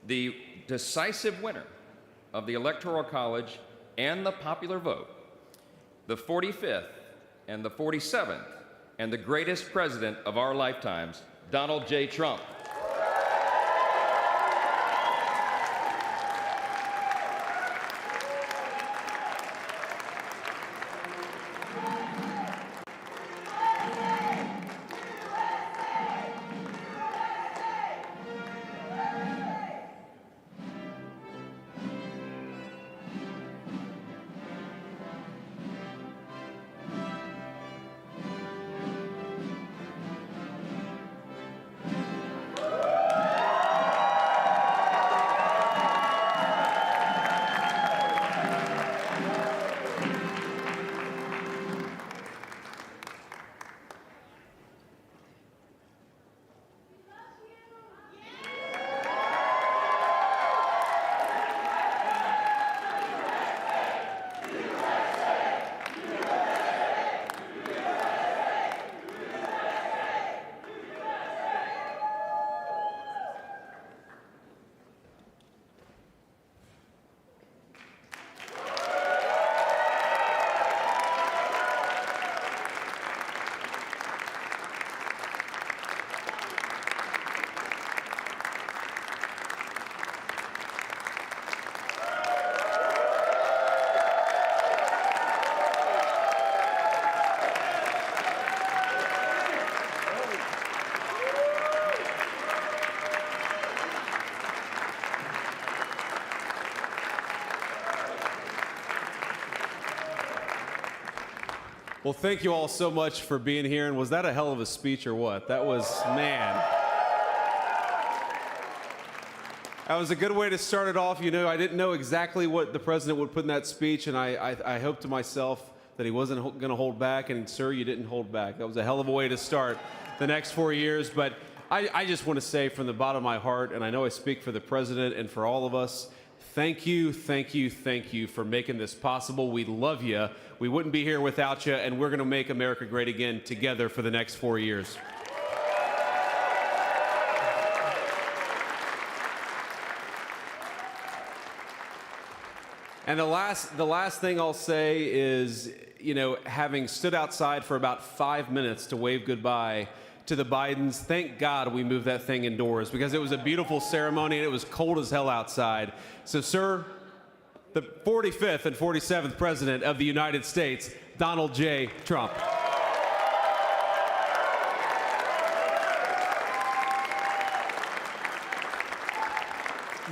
the decisive winner of the Electoral College and the popular vote, the 45th and the 47th, and the greatest president of our lifetimes, Donald J. Trump. Well, thank you all so much for being here. And was that a hell of a speech or what? That was, man. That was a good way to start it off. You know, I didn't know exactly what the president would put in that speech, and I hoped to myself that he wasn't going to hold back, and sir, you didn't hold back. That was a hell of a way to start the next 4 years. But I just want to say from the bottom of my heart, and I know I speak for the president and for all of us, thank you, thank you, thank you for making this possible. We love you. We wouldn't be here without you, and we're going to make America great again together for the next 4 years. And the last thing I'll say is, you know, having stood outside for about 5 minutes to wave goodbye to the Bidens, thank God we moved that thing indoors, because it was a beautiful ceremony and it was cold as hell outside. So, sir, the 45th and 47th President of the United States, Donald J. Trump.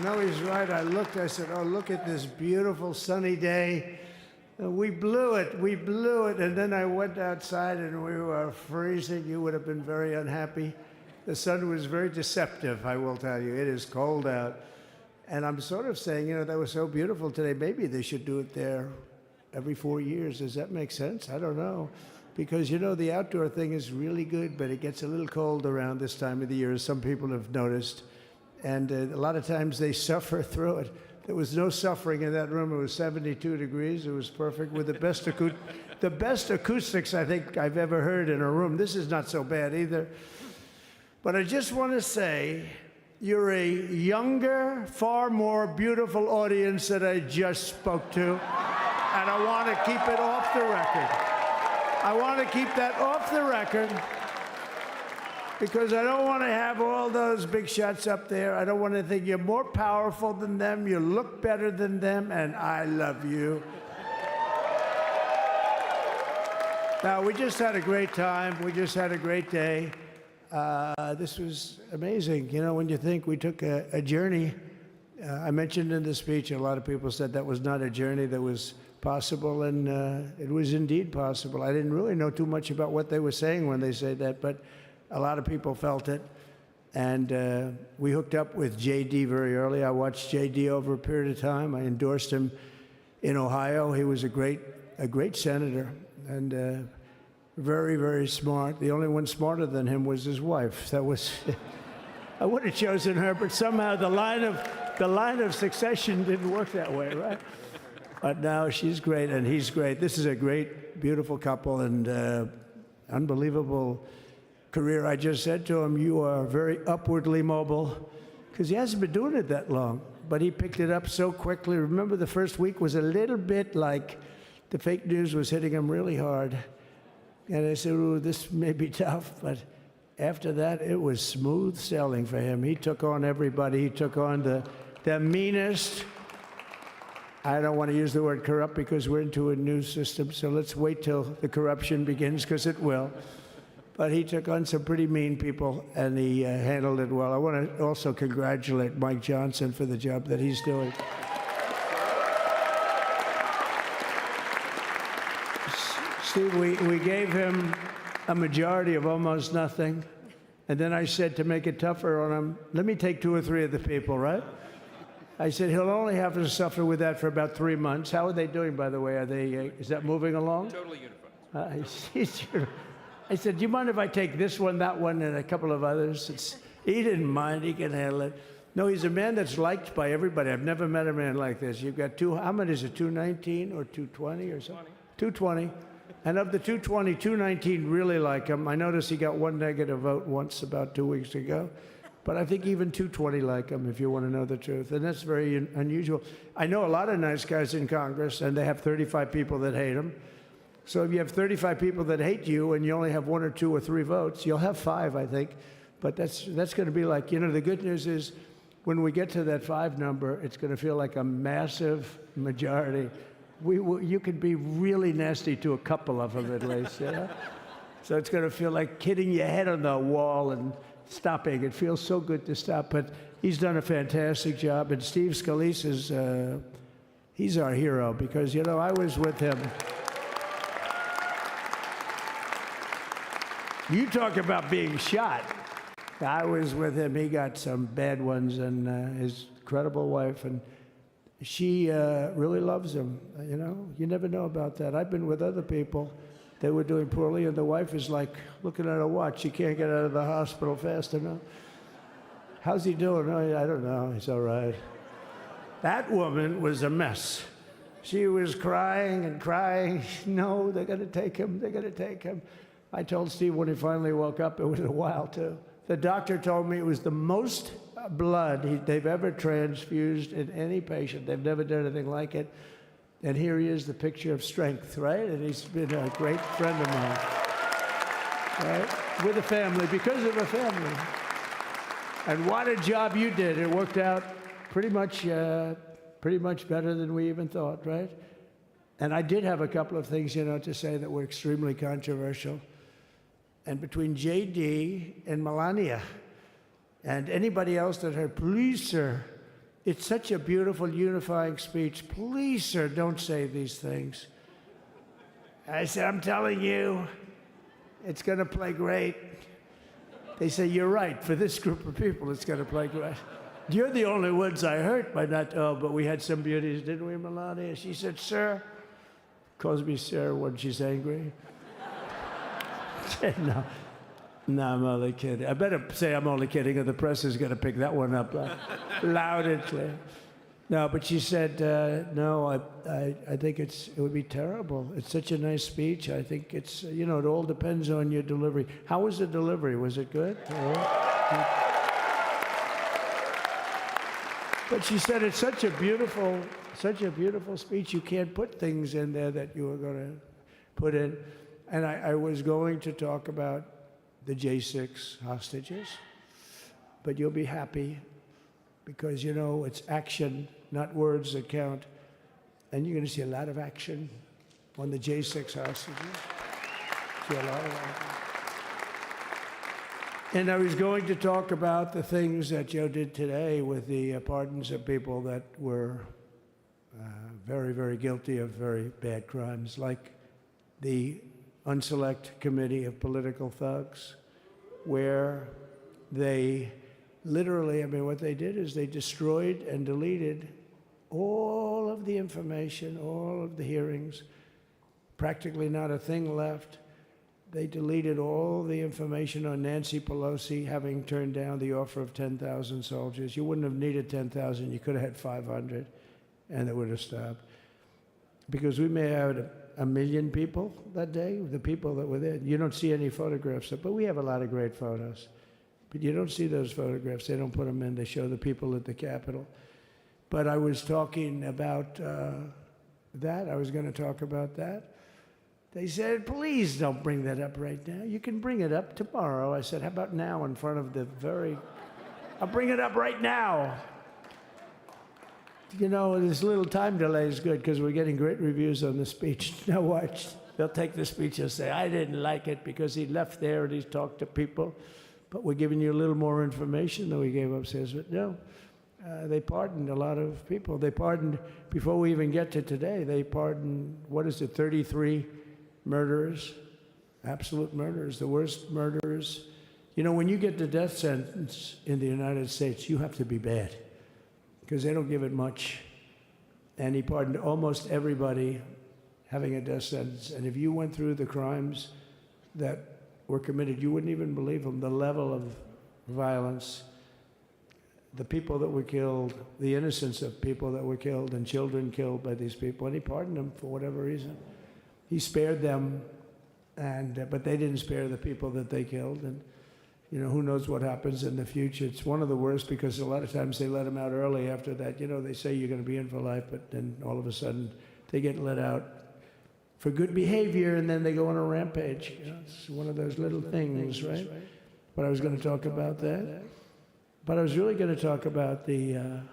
No, he's right. I said, oh, look at this beautiful sunny day. We blew it, and then I went outside and we were freezing. You would have been very unhappy. The sun was very deceptive, I will tell you. It is cold out. And I'm sort of saying, you know, that was so beautiful today. Maybe they should do it there every 4 years. Does that make sense? I don't know. Because, you know, the outdoor thing is really good, but it gets a little cold around this time of the year, as some people have noticed. And a lot of times they suffer through it. There was no suffering in that room. It was 72 degrees. It was perfect with the best acoustics I think I've ever heard in a room. This is not so bad either. But I just want to say, you're a younger, far more beautiful audience that I just spoke to. And I want to keep it off the record. I want to keep that off the record, because I don't want to have all those big shots up there. I don't want to think you're more powerful than them, you look better than them, and I love you. Now, we just had a great time. We just had a great day. This was amazing. You know, when you think we took a journey, I mentioned in the speech, a lot of people said that was not a journey that was possible, and it was indeed possible. I didn't really know too much about what they were saying when they said that, but a lot of people felt it. And we hooked up with J.D. very early. I watched J.D. over a period of time. I endorsed him in Ohio. He was a great senator, and very, very smart. The only one smarter than him was his wife. That was, I would have chosen her, but somehow the line of succession didn't work that way, right? But now she's great and he's great. This is a great, beautiful couple, and unbelievable career. I just said to him, you are very upwardly mobile. because he hasn't been doing it that long. But he picked it up so quickly. Remember, the first week was a little bit like the fake news was hitting him really hard. And I said, ooh, this may be tough. But after that, it was smooth sailing for him. He took on everybody. He took on the meanest. I don't want to use the word corrupt because we're into a new system, so let's wait till the corruption begins, because it will. But he took on some pretty mean people, and he handled it well. I want to also congratulate Mike Johnson for the job that he's doing. Steve, we gave him a majority of almost nothing, and then I said, to make it tougher on him, let me take 2 or 3 of the people, right? I said, he'll only have to suffer with that for about 3 months. How are they doing, by the way? Are they, is that moving along? Totally unified. I said, do you mind if I take this one, that one, and a couple of others? He didn't mind. He can handle it. No, he's a man that's liked by everybody. I've never met a man like this. You've got how many is it, 219 or 220 or something? 220. And of the 220, 219 really like him. I noticed he got 1 negative vote once about 2 weeks ago. But I think even 220 like him, if you want to know the truth. And that's very unusual. I know a lot of nice guys in Congress, and they have 35 people that hate them. So if you have 35 people that hate you and you only have 1 or 2 or 3 votes, you'll have 5, I think. But that's going to be like, the good news is when we get to that 5 number, it's going to feel like a massive majority. You could be really nasty to a couple of them at least, So it's going to feel like hitting your head on the wall and stopping. It feels so good to stop, but he's done a fantastic job. And Steve Scalise is, he's our hero because, I was with him. You talk about being shot. I was with him. He got some bad ones, and his incredible wife, and she really loves him. You never know about that. I've been with other people. They were doing poorly, and the wife is like looking at her watch. She can't get out of the hospital fast enough. How's he doing? Oh, I don't know. He's all right. That woman was a mess. She was crying and crying. No, they're going to take him. They're going to take him. I told Steve when he finally woke up, it was a while, too. The doctor told me it was the most blood they've ever transfused in any patient. They've never done anything like it. And here he is, the picture of strength, right? And he's been a great friend of mine, right? With a family, because of a family. And what a job you did. It worked out pretty much better than we even thought, right? And I did have a couple of things, to say that were extremely controversial. And between J.D. and Melania and anybody else that heard, please, sir, it's such a beautiful, unifying speech. Please, sir, don't say these things. I said, I'm telling you, it's going to play great. They say, you're right. For this group of people, it's going to play great. You're the only ones I hurt by not, but we had some beauties, didn't we, Melania? She said, sir, calls me sir when she's angry. No, I'm only kidding. I better say I'm only kidding, or the press is going to pick that one up loud and clear. No, but she said, no, I think it would be terrible. It's such a nice speech. I think it's, it all depends on your delivery. How was the delivery? Was it good? But she said it's such a beautiful speech. You can't put things in there that you were going to put in. And I was going to talk about the J6 hostages, but you'll be happy because, it's action, not words that count. And you're going to see a lot of action on the J6 hostages. See a lot of action. And I was going to talk about the things that Joe did today with the pardons of people that were very, very guilty of very bad crimes, like the Unselect Committee of Political Thugs, where they literally, what they did is they destroyed and deleted all of the information, all of the hearings, practically not a thing left. They deleted all the information on Nancy Pelosi having turned down the offer of 10,000 soldiers. You wouldn't have needed 10,000. You could have had 500, and it would have stopped. Because we may have had 1 million people that day, the people that were there. You don't see any photographs, but we have a lot of great photos. But you don't see those photographs. They don't put them in. They show the people at the Capitol. But I was talking about that. I was going to talk about that. They said, please don't bring that up right now. You can bring it up tomorrow. I said, how about now in front of the I'll bring it up right now. You know, this little time delay is good because we're getting great reviews on the speech. Now watch. They'll take the speech and say, I didn't like it because he left there and he talked to people. But we're giving you a little more information than we gave upstairs. But no, they pardoned a lot of people. They pardoned, before we even get to today, they pardoned, 33 murderers, absolute murderers, the worst murderers. You know, when you get the death sentence in the United States, you have to be bad because they don't give it much. And he pardoned almost everybody having a death sentence. And if you went through the crimes that were committed, you wouldn't even believe them. The level of violence, the people that were killed, the innocence of people that were killed and children killed by these people. And he pardoned them for whatever reason. He spared them, but they didn't spare the people that they killed. And, you know, who knows what happens in the future. It's one of the worst because a lot of times they let them out early after that. You know, they say you're going to be in for life, but then all of a sudden they get let out for good behavior, and then they go on a rampage. You know, it's one of those little things, right? But I was going to talk about that. But I was really going to talk about the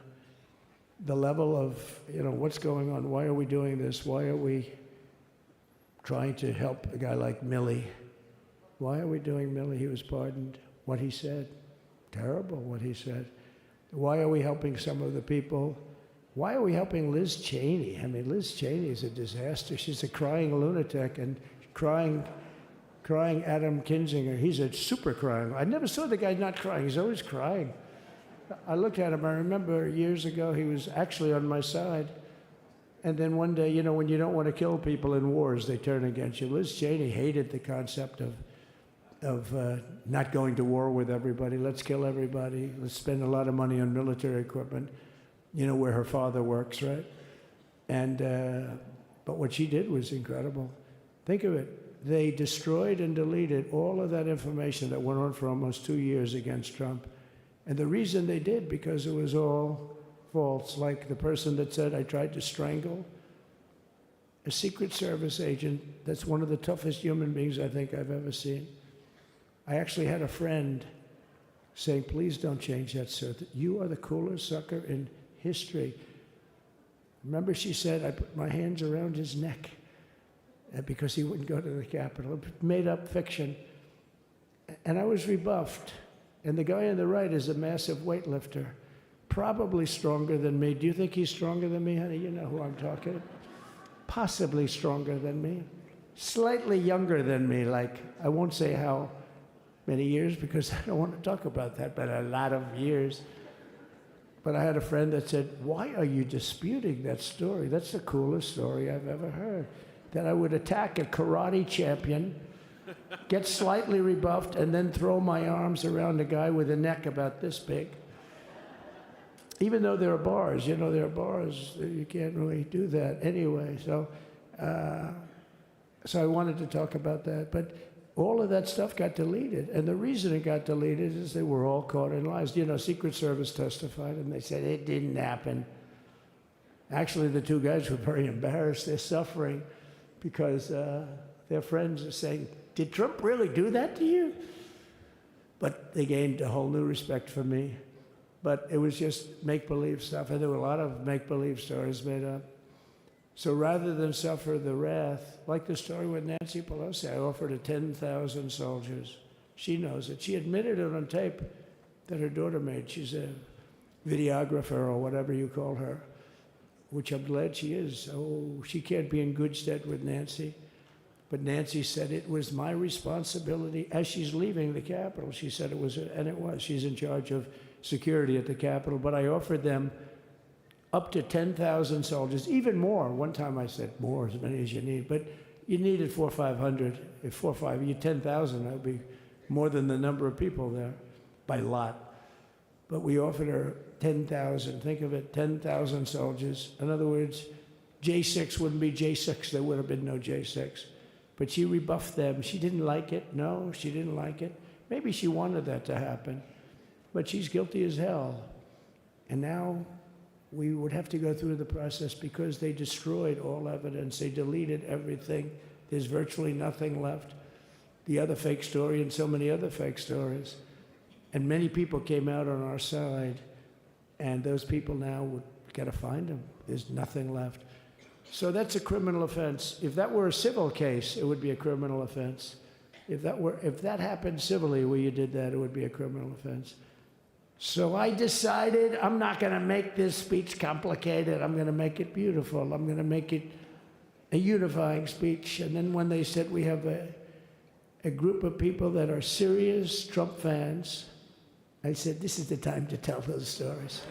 level of, you know, what's going on. Why are we doing this? Why are we trying to help a guy like Milley? Why are we doing Milley? He was pardoned. What he said, terrible what he said. Why are we helping some of the people? Why are we helping Liz Cheney? I mean, Liz Cheney is a disaster. She's a crying lunatic and crying Adam Kinzinger. He's a super crying. I never saw the guy not crying. He's always crying. I looked at him. I remember years ago, he was actually on my side. And then one day, you know, when you don't want to kill people in wars, they turn against you. Liz Cheney hated the concept of not going to war with everybody. Let's kill everybody. Let's spend a lot of money on military equipment, you know, where her father works, right? And, but what she did was incredible. Think of it. They destroyed and deleted all of that information that went on for almost 2 years against Trump. And the reason they did, because it was all false. Like the person that said, I tried to strangle a Secret Service agent. That's one of the toughest human beings I think I've ever seen. I actually had a friend saying, please don't change that, sir. You are the coolest sucker in history. Remember, she said, I put my hands around his neck because he wouldn't go to the Capitol. Made up fiction. And I was rebuffed. And the guy on the right is a massive weightlifter, probably stronger than me. Do you think he's stronger than me, honey? You know who I'm talking about. Possibly stronger than me. Slightly younger than me, like, I won't say how many years because I don't want to talk about that, but a lot of years. But I had a friend that said, why are you disputing that story? That's the coolest story I've ever heard. That I would attack a karate champion, get slightly rebuffed, and then throw my arms around a guy with a neck about this big. Even though there are bars, you know, there are bars, you can't really do that anyway. So I wanted to talk about that. But all of that stuff got deleted. And the reason it got deleted is they were all caught in lies. You know, Secret Service testified, and they said it didn't happen. Actually, the two guys were very embarrassed. They're suffering because their friends are saying, did Trump really do that to you? But they gained a whole new respect for me. But it was just make-believe stuff, and there were a lot of make-believe stories made up. So rather than suffer the wrath, like the story with Nancy Pelosi, I offered her 10,000 soldiers. She knows it. She admitted it on tape that her daughter made. She's a videographer or whatever you call her, which I'm glad she is. Oh, she can't be in good stead with Nancy. But Nancy said it was my responsibility as she's leaving the Capitol. She said it was, and it was. She's in charge of security at the Capitol. But I offered them up to 10,000 soldiers, even more. One time I said more, as many as you need. But you needed 400 or 500. If 4 or 5, you 10,000, that would be more than the number of people there by lot. But we offered her 10,000. Think of it, 10,000 soldiers. In other words, J6 wouldn't be J6. There would have been no J6. But she rebuffed them. She didn't like it. No, she didn't like it. Maybe she wanted that to happen, but she's guilty as hell. And now we would have to go through the process because they destroyed all evidence. They deleted everything. There's virtually nothing left. The other fake story and so many other fake stories. And many people came out on our side, and those people now would got to find them. There's nothing left. So that's a criminal offense. If that were a civil case, it would be a criminal offense. If that happened civilly where you did that, it would be a criminal offense. So I decided I'm not going to make this speech complicated. I'm going to make it beautiful. I'm going to make it a unifying speech. And then when they said we have a group of people that are serious Trump fans, I said, this is the time to tell those stories.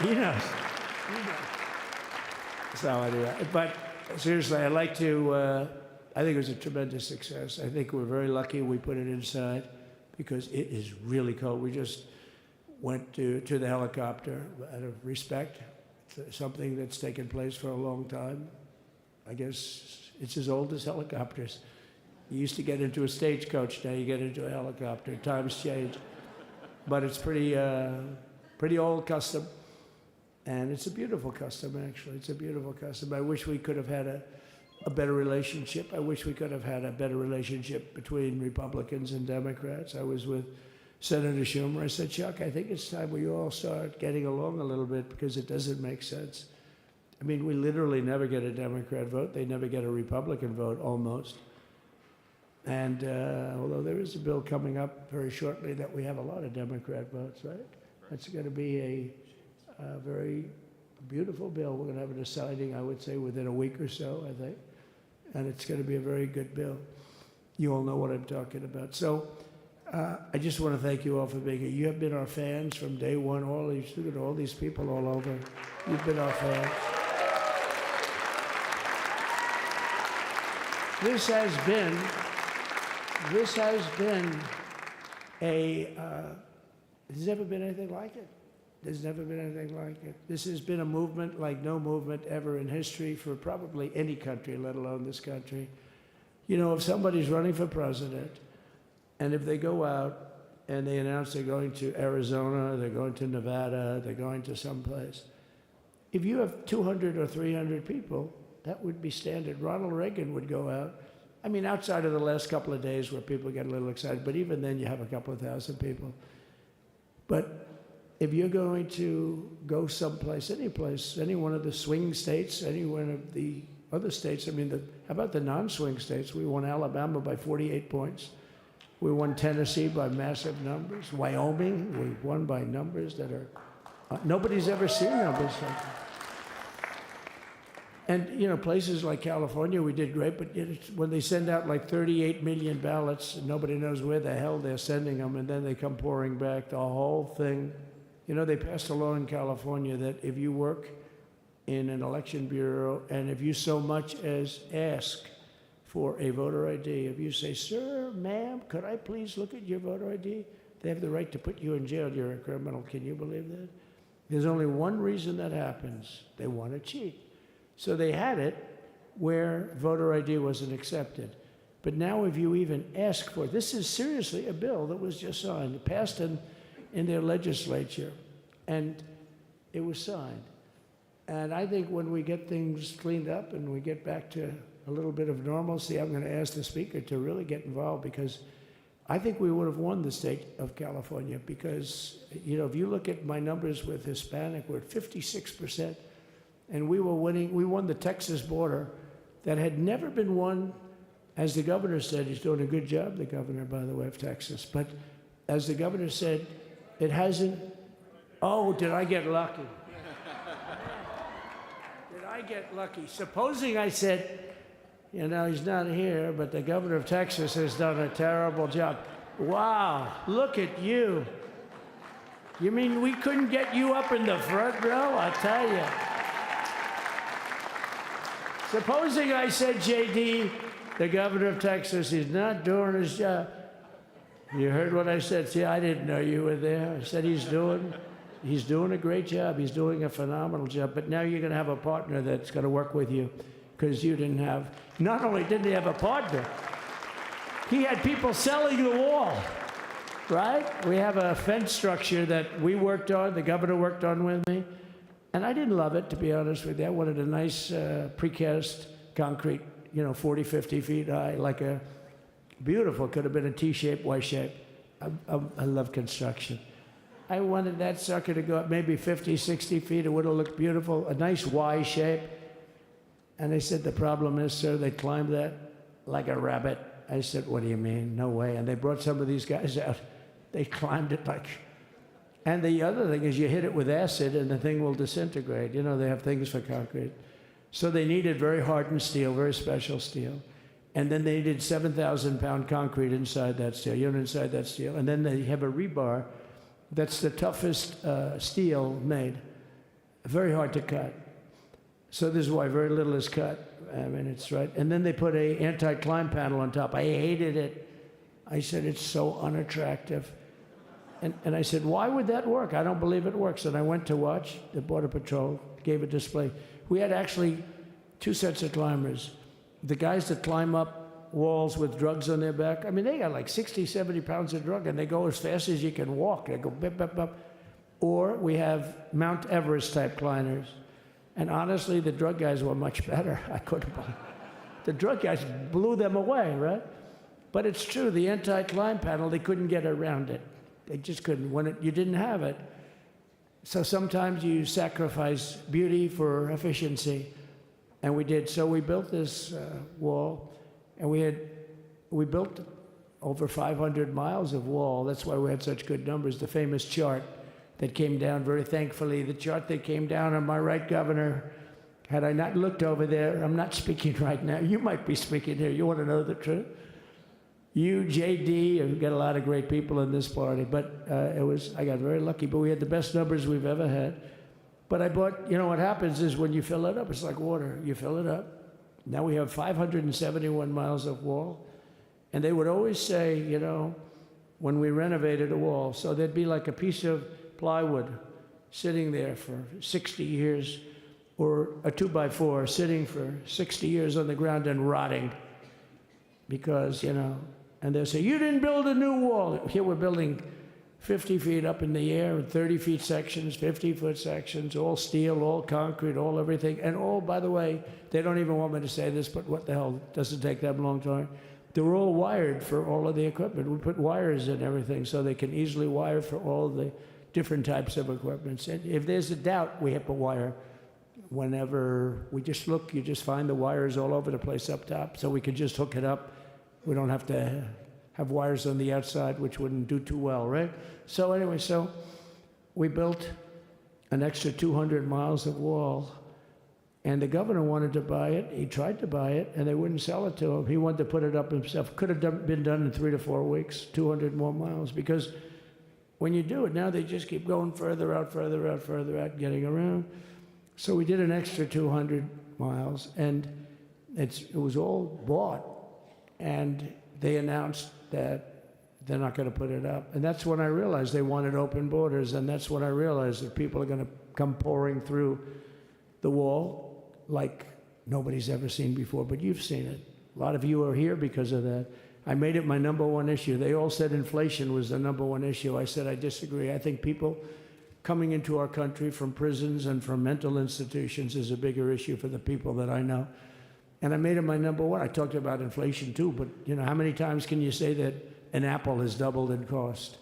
He knows. So anyway, but seriously, I'd like to, I think it was a tremendous success. I think we're very lucky we put it inside because it is really cold. We just went to the helicopter out of respect. It's something that's taken place for a long time. I guess it's as old as helicopters. You used to get into a stagecoach, now you get into a helicopter. Times change. But it's pretty old custom. And it's a beautiful custom, actually. It's a beautiful custom. I wish we could have had a better relationship. I wish we could have had a better relationship between Republicans and Democrats. I was with Senator Schumer. I said, Chuck, I think it's time we all start getting along a little bit because it doesn't make sense. I mean, we literally never get a Democrat vote. They never get a Republican vote, almost. And although there is a bill coming up very shortly that we have a lot of Democrat votes, right? That's going to be a very beautiful bill. We're going to have a deciding, I would say, within a week or so, I think. And it's going to be a very good bill. You all know what I'm talking about. So I just want to thank you all for being here. You have been our fans from day one. All these people all over. You've been our fans. This has been there's never been anything like it. There's never been anything like it. This has been a movement like no movement ever in history for probably any country, let alone this country. You know, if somebody's running for president, and if they go out and they announce they're going to Arizona, they're going to Nevada, they're going to someplace, if you have 200 or 300 people, that would be standard. Ronald Reagan would go out. I mean, outside of the last couple of days where people get a little excited, but even then you have a couple of thousand people. But if you're going to go someplace, any place, any one of the swing states, any one of the other states, I mean, how about the non-swing states? We won Alabama by 48 points. We won Tennessee by massive numbers. Wyoming, we won by numbers that are, nobody's ever seen numbers like that. And, you know, places like California, we did great, but when they send out like 38 million ballots, and nobody knows where the hell they're sending them, and then they come pouring back, the whole thing. You know, they passed a law in California that if you work in an election bureau, and if you so much as ask for a voter ID, if you say, sir, ma'am, could I please look at your voter ID? They have the right to put you in jail. You're a criminal. Can you believe that? There's only one reason that happens. They want to cheat. So they had it where voter ID wasn't accepted. But now if you even ask for it, this is seriously a bill that was just signed, passed in their legislature, and it was signed. And I think when we get things cleaned up and we get back to a little bit of normalcy, I'm going to ask the speaker to really get involved because I think we would have won the state of California because, you know, if you look at my numbers with Hispanic, we're at 56%. And we won the Texas border that had never been won, as the governor said. He's doing a good job, the governor, by the way, of Texas. But as the governor said, it hasn't, oh, did I get lucky? Did I get lucky? Supposing I said, you know, he's not here, but the governor of Texas has done a terrible job. Wow, look at you. You mean we couldn't get you up in the front row? I tell you. Supposing I said, JD, the governor of Texas, he's not doing his job. You heard what I said. See, I didn't know you were there. I said he's doing a great job. He's doing a phenomenal job. But now you're going to have a partner that's going to work with you. because you didn't have, not only didn't he have a partner, he had people selling the wall, right? We have a fence structure that we worked on, the governor worked on with me, and I didn't love it, to be honest with you. I wanted a nice precast concrete, 40, 50 feet high, like a beautiful, could have been a T-shape, Y-shape. I love construction. I wanted that sucker to go up maybe 50, 60 feet. It would have looked beautiful, a nice Y shape. And they said, the problem is, sir, they climbed that like a rabbit. I said, what do you mean? No way. And they brought some of these guys out. They climbed it like... And the other thing is you hit it with acid and the thing will disintegrate. They have things for concrete. So they needed very hardened steel, very special steel. And then they needed 7,000-pound concrete inside that steel, inside that steel. And then they have a rebar that's the toughest steel made. Very hard to cut. So this is why very little is cut. I mean, it's right. And then they put a anti-climb panel on top. I hated it. I said, it's so unattractive. And I said, why would that work? I don't believe it works. And I went to watch the Border Patrol, gave a display. We had actually 2 sets of climbers. The guys that climb up walls with drugs on their back, I mean, they got like 60, 70 pounds of drug, and they go as fast as you can walk. They go bip, bip, bip. Or we have Mount Everest-type climbers. And honestly, the drug guys were much better. I couldn't believe it. The drug guys blew them away, right? But it's true, the anti-climb panel, they couldn't get around it. They just couldn't. You didn't have it. So sometimes you sacrifice beauty for efficiency. And we did. So we built this wall, and we built over 500 miles of wall. That's why we had such good numbers. The famous chart that came down, very thankfully, the chart that came down on my right, Governor, had I not looked over there, I'm not speaking right now. You might be speaking here. You want to know the truth? You, JD, and we've got a lot of great people in this party, but I got very lucky, but we had the best numbers we've ever had. But I bought, what happens is when you fill it up, it's like water. You fill it up. Now we have 571 miles of wall. And they would always say, when we renovated a wall, so there'd be like a piece of plywood sitting there for 60 years, or a 2x4 sitting for 60 years on the ground and rotting. Because, and they'll say, you didn't build a new wall. Here we're building 50 feet up in the air, 30 feet sections, 50-foot sections, all steel, all concrete, all everything. And all, by the way, they don't even want me to say this, but what the hell, doesn't take that long time. They're all wired for all of the equipment. We put wires in everything so they can easily wire for all the different types of equipment. And if there's a doubt, we have to wire. Whenever we just look, you just find the wires all over the place up top, so we can just hook it up. We don't have to have wires on the outside, which wouldn't do too well, right? So anyway, so we built an extra 200 miles of wall, and the governor wanted to buy it. He tried to buy it, and they wouldn't sell it to him. He wanted to put it up himself. Could have been done in 3 to 4 weeks, 200 more miles, because when you do it now, they just keep going further out, further out, further out, getting around. So we did an extra 200 miles, and it was all bought. And they announced that they're not going to put it up. And that's when I realized they wanted open borders, and that's when I realized that people are going to come pouring through the wall like nobody's ever seen before. But you've seen it. A lot of you are here because of that. I made it my #1 issue. They all said inflation was the #1 issue. I said I disagree. I think people coming into our country from prisons and from mental institutions is a bigger issue for the people that I know. And I made it my #1. I talked about inflation too, but how many times can you say that an apple has doubled in cost?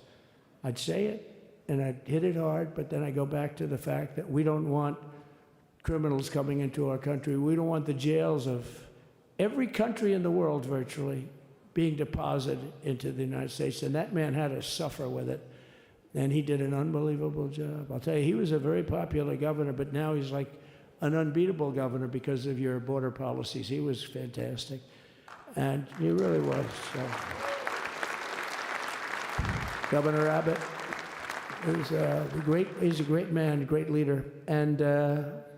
I'd say it, and I'd hit it hard, but then I go back to the fact that we don't want criminals coming into our country. We don't want the jails of every country in the world virtually being deposited into the United States, and that man had to suffer with it. And he did an unbelievable job. I'll tell you, he was a very popular governor, but now he's like an unbeatable governor because of your border policies. He was fantastic. And he really was. So. Governor Abbott is he's a great man, a great leader. And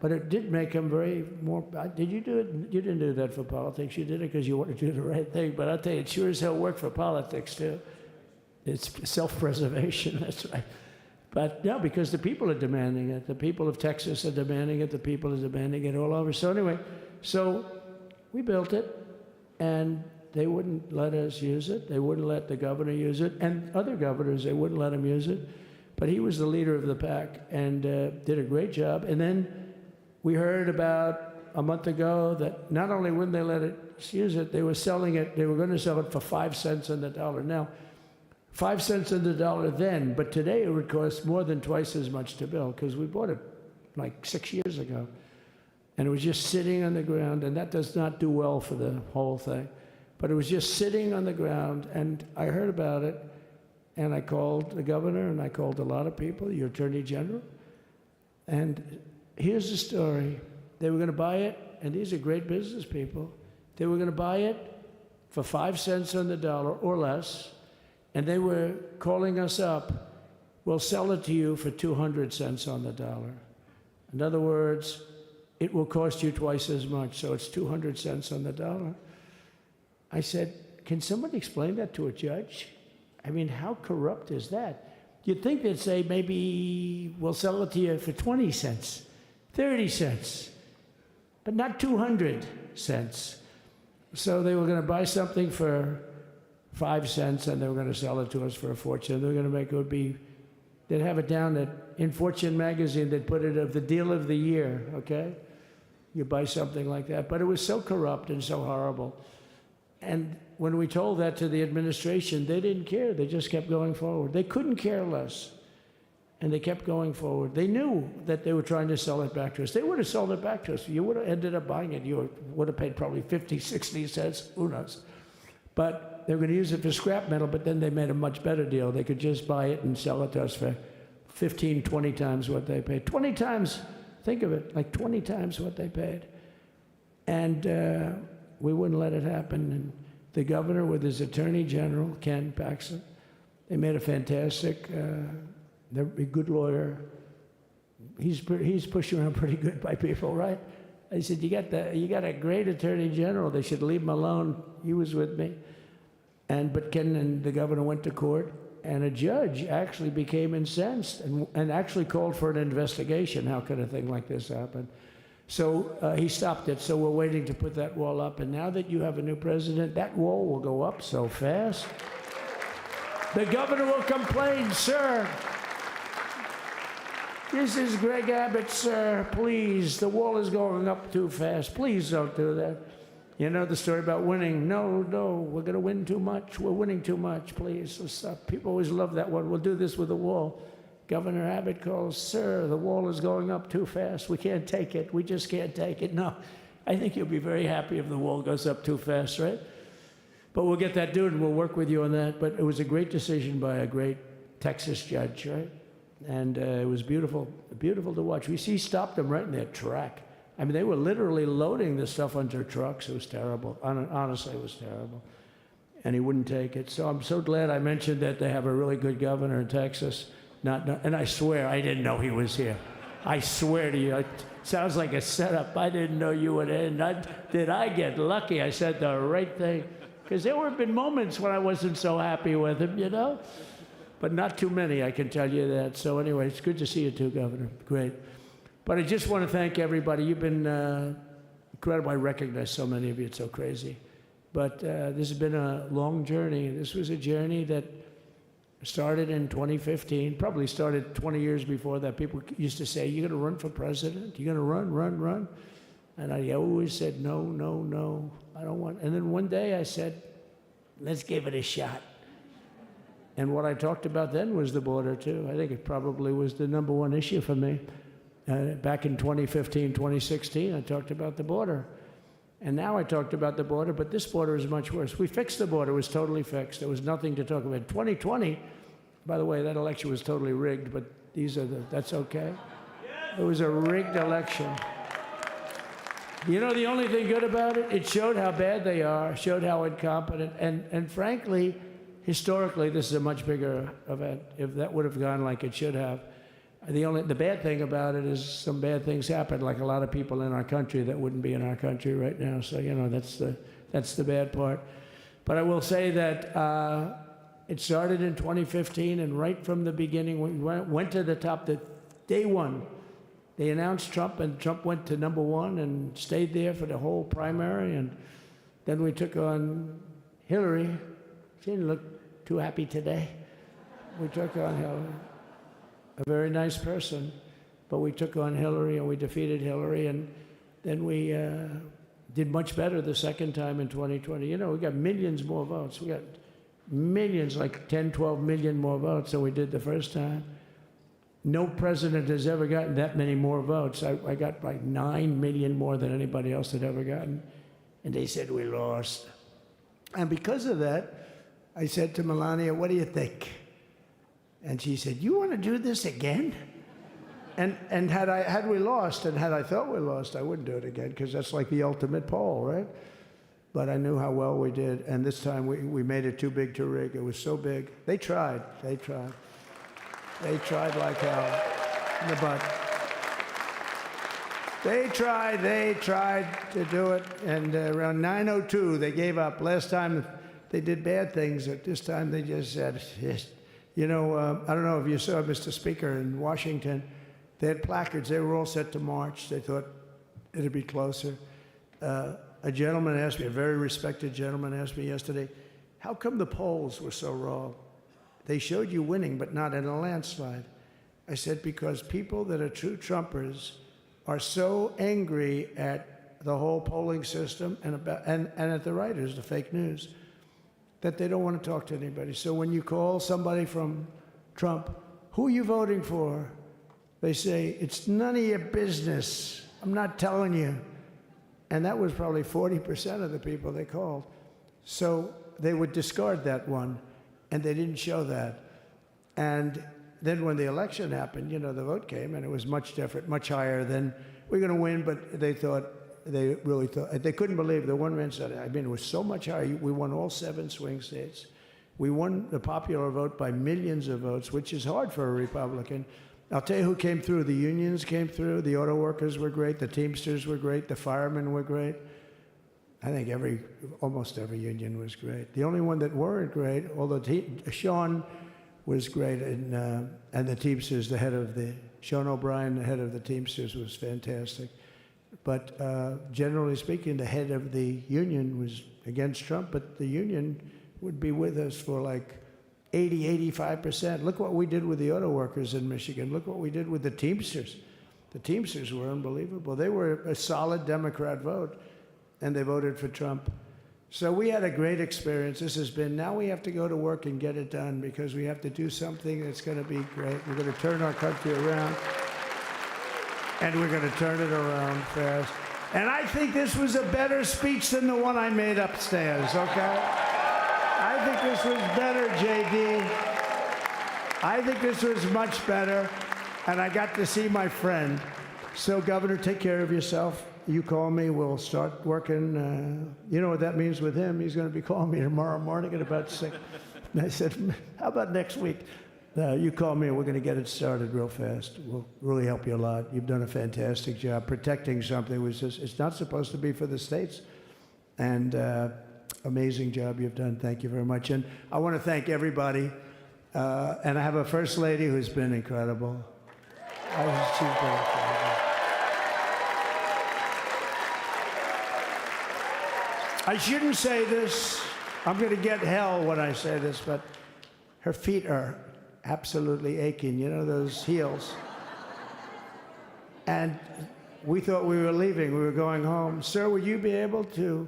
but it did make him very more. Did you do it? You didn't do that for politics. You did it because you wanted to do the right thing. But I'll tell you, it sure as hell worked for politics too. It's self-preservation, that's right. But no, because the people are demanding it. The people of Texas are demanding it. The people are demanding it all over. So anyway, so We built it, and they wouldn't let us use it. They wouldn't let the governor use it, and other governors, they wouldn't let him use it. But he was the leader of the pack and did a great job. And then we heard about a month ago that not only wouldn't they let us use it, they were selling it, they were going to sell it for 5 cents on the dollar. Now, 5 cents on the dollar then, but today it would cost more than twice as much to build because we bought it like 6 years ago. And it was just sitting on the ground, and that does not do well for the whole thing. But it was just sitting on the ground, and I heard about it, and I called the governor, and I called a lot of people, your attorney general. And here's the story. They were going to buy it, and these are great business people. They were going to buy it for 5 cents on the dollar or less, and they were calling us up, we'll sell it to you for 200 cents on the dollar. In other words, it will cost you twice as much, so it's 200 cents on the dollar. I said, can somebody explain that to a judge? I mean, how corrupt is that? You'd think they'd say, maybe we'll sell it to you for 20 cents, 30 cents, but not 200 cents. So they were going to buy something for 5 cents, and they were going to sell it to us for a fortune. They were going to make it would be, they'd have it down that in Fortune magazine, they'd put it of the deal of the year, okay? You buy something like that. But it was so corrupt and so horrible. And when we told that to the administration, they didn't care. They just kept going forward. They couldn't care less. And they kept going forward. They knew that they were trying to sell it back to us. They would have sold it back to us. You would have ended up buying it. You would have paid probably 50, 60 cents, who knows. But they were going to use it for scrap metal, but then they made a much better deal. They could just buy it and sell it to us for 15, 20 times what they paid. 20 times, think of it, like 20 times what they paid. And we wouldn't let it happen. And the governor with his attorney general, Ken Paxton, they made a fantastic, they're a good lawyer. He's pushed around pretty good by people, right? I said, you got a great attorney general. They should leave him alone. He was with me. But Ken and the governor went to court, and a judge actually became incensed and actually called for an investigation. How could a thing like this happen? So he stopped it. So we're waiting to put that wall up. And now that you have a new president, that wall will go up so fast. The governor will complain, sir. This is Greg Abbott, sir. Please, the wall is going up too fast. Please don't do that. You know the story about winning. No, we're going to win too much. We're winning too much. Please, let's stop. People always love that one. We'll do this with the wall. Governor Abbott calls, sir, the wall is going up too fast. We can't take it. We just can't take it. No, I think you'll be very happy if the wall goes up too fast, right? But we'll get that done, and we'll work with you on that. But it was a great decision by a great Texas judge, right? And it was beautiful, beautiful to watch. He stopped them right in their track. I mean, they were literally loading this stuff onto trucks. It was terrible. Honestly, it was terrible. And he wouldn't take it. So I'm so glad I mentioned that they have a really good governor in Texas. And I swear, I didn't know he was here. I swear to you, it sounds like a setup. I didn't know you would end. Did I get lucky? I said the right thing. Because there have been moments when I wasn't so happy with him, you know? But not too many, I can tell you that. So anyway, it's good to see you too, Governor. Great. But I just want to thank everybody. You've been incredible. I recognize so many of you. It's so crazy. But this has been a long journey. This was a journey that started in 2015, probably started 20 years before that. People used to say, you're going to run for president? You're going to run? And I always said, no, I don't want. And then one day I said, let's give it a shot. And what I talked about then was the border, too. I think it probably was the #1 issue for me. Back in 2015, 2016, I talked about the border. And now I talked about the border, but this border is much worse. We fixed the border. It was totally fixed. There was nothing to talk about. 2020, by the way, that election was totally rigged, but that's okay. It was a rigged election. You know the only thing good about it? It showed how bad they are, showed how incompetent, and frankly, historically, this is a much bigger event. If that would have gone like it should have. The bad thing about it is some bad things happened, like a lot of people in our country that wouldn't be in our country right now. So, you know, that's the bad part. But I will say that it started in 2015, and right from the beginning, we went to the top. Day one, They announced Trump, and Trump went to #1 and stayed there for the whole primary. And then we took on Hillary. She didn't look too happy today. We took on Hillary, a very nice person, but we took on Hillary and we defeated Hillary. And then we did much better the second time in 2020. You know, we got millions more votes. We got millions, like 10, 12 million more votes than we did the first time. No president has ever gotten that many more votes. I got like 9 million more than anybody else had ever gotten. And they said we lost. And because of that, I said to Melania, what do you think? And she said, you want to do this again? And had we lost, and had I thought we lost, I wouldn't do it again, because that's like the ultimate poll, right? But I knew how well we did, and this time we made it too big to rig. It was so big. They tried. They tried like hell in the butt. They tried to do it, and around 9:02 they gave up. Last time they did bad things, but this time they just said, yes. You know, I don't know if you saw, Mr. Speaker, in Washington, they had placards. They were all set to march. They thought it'd be closer. A gentleman asked me, a very respected gentleman asked me yesterday, how come the polls were so wrong? They showed you winning, but not in a landslide. I said, because people that are true Trumpers are so angry at the whole polling system and at the writers, the fake news, that they don't want to talk to anybody. So when you call somebody from Trump, who are you voting for? They say, it's none of your business. I'm not telling you. And that was probably 40% of the people they called. So they would discard that one, and they didn't show that. And then when the election happened, you know, the vote came, and it was much different, much higher than, we're going to win, but they really thought, they couldn't believe, the one man said, I mean, it was so much higher. We won all 7 swing states. We won the popular vote by millions of votes, which is hard for a Republican. I'll tell you who came through. The unions came through. The auto workers were great. The Teamsters were great. The firemen were great. I think almost every union was great. The only one that weren't great, although Sean was great, and the Teamsters, Sean O'Brien, the head of the Teamsters, was fantastic. But generally speaking, the head of the union was against Trump, but the union would be with us for like 80, 85%. Look what we did with the auto workers in Michigan. Look what we did with the Teamsters. The Teamsters were unbelievable. They were a solid Democrat vote, and they voted for Trump. So we had a great experience. This has been, now we have to go to work and get it done, because we have to do something that's going to be great. We're going to turn our country around, and we're going to turn it around fast. And I think this was a better speech than the one I made upstairs, okay? I think this was better, JD. I think this was much better, and I got to see my friend. So, Governor, take care of yourself. You call me, we'll start working. You know what that means with him? He's going to be calling me tomorrow morning at about 6. And I said, how about next week? You call me, and we're going to get it started real fast. We'll really help you a lot. You've done a fantastic job protecting something which is, it's not supposed to be for the states. And amazing job you've done. Thank you very much. And I want to thank everybody. And I have a First Lady who's been incredible. She's been incredible. I shouldn't say this. I'm going to get hell when I say this, but her feet are absolutely aching. You know, those heels. And we thought we were leaving. We were going home. Sir, would you be able to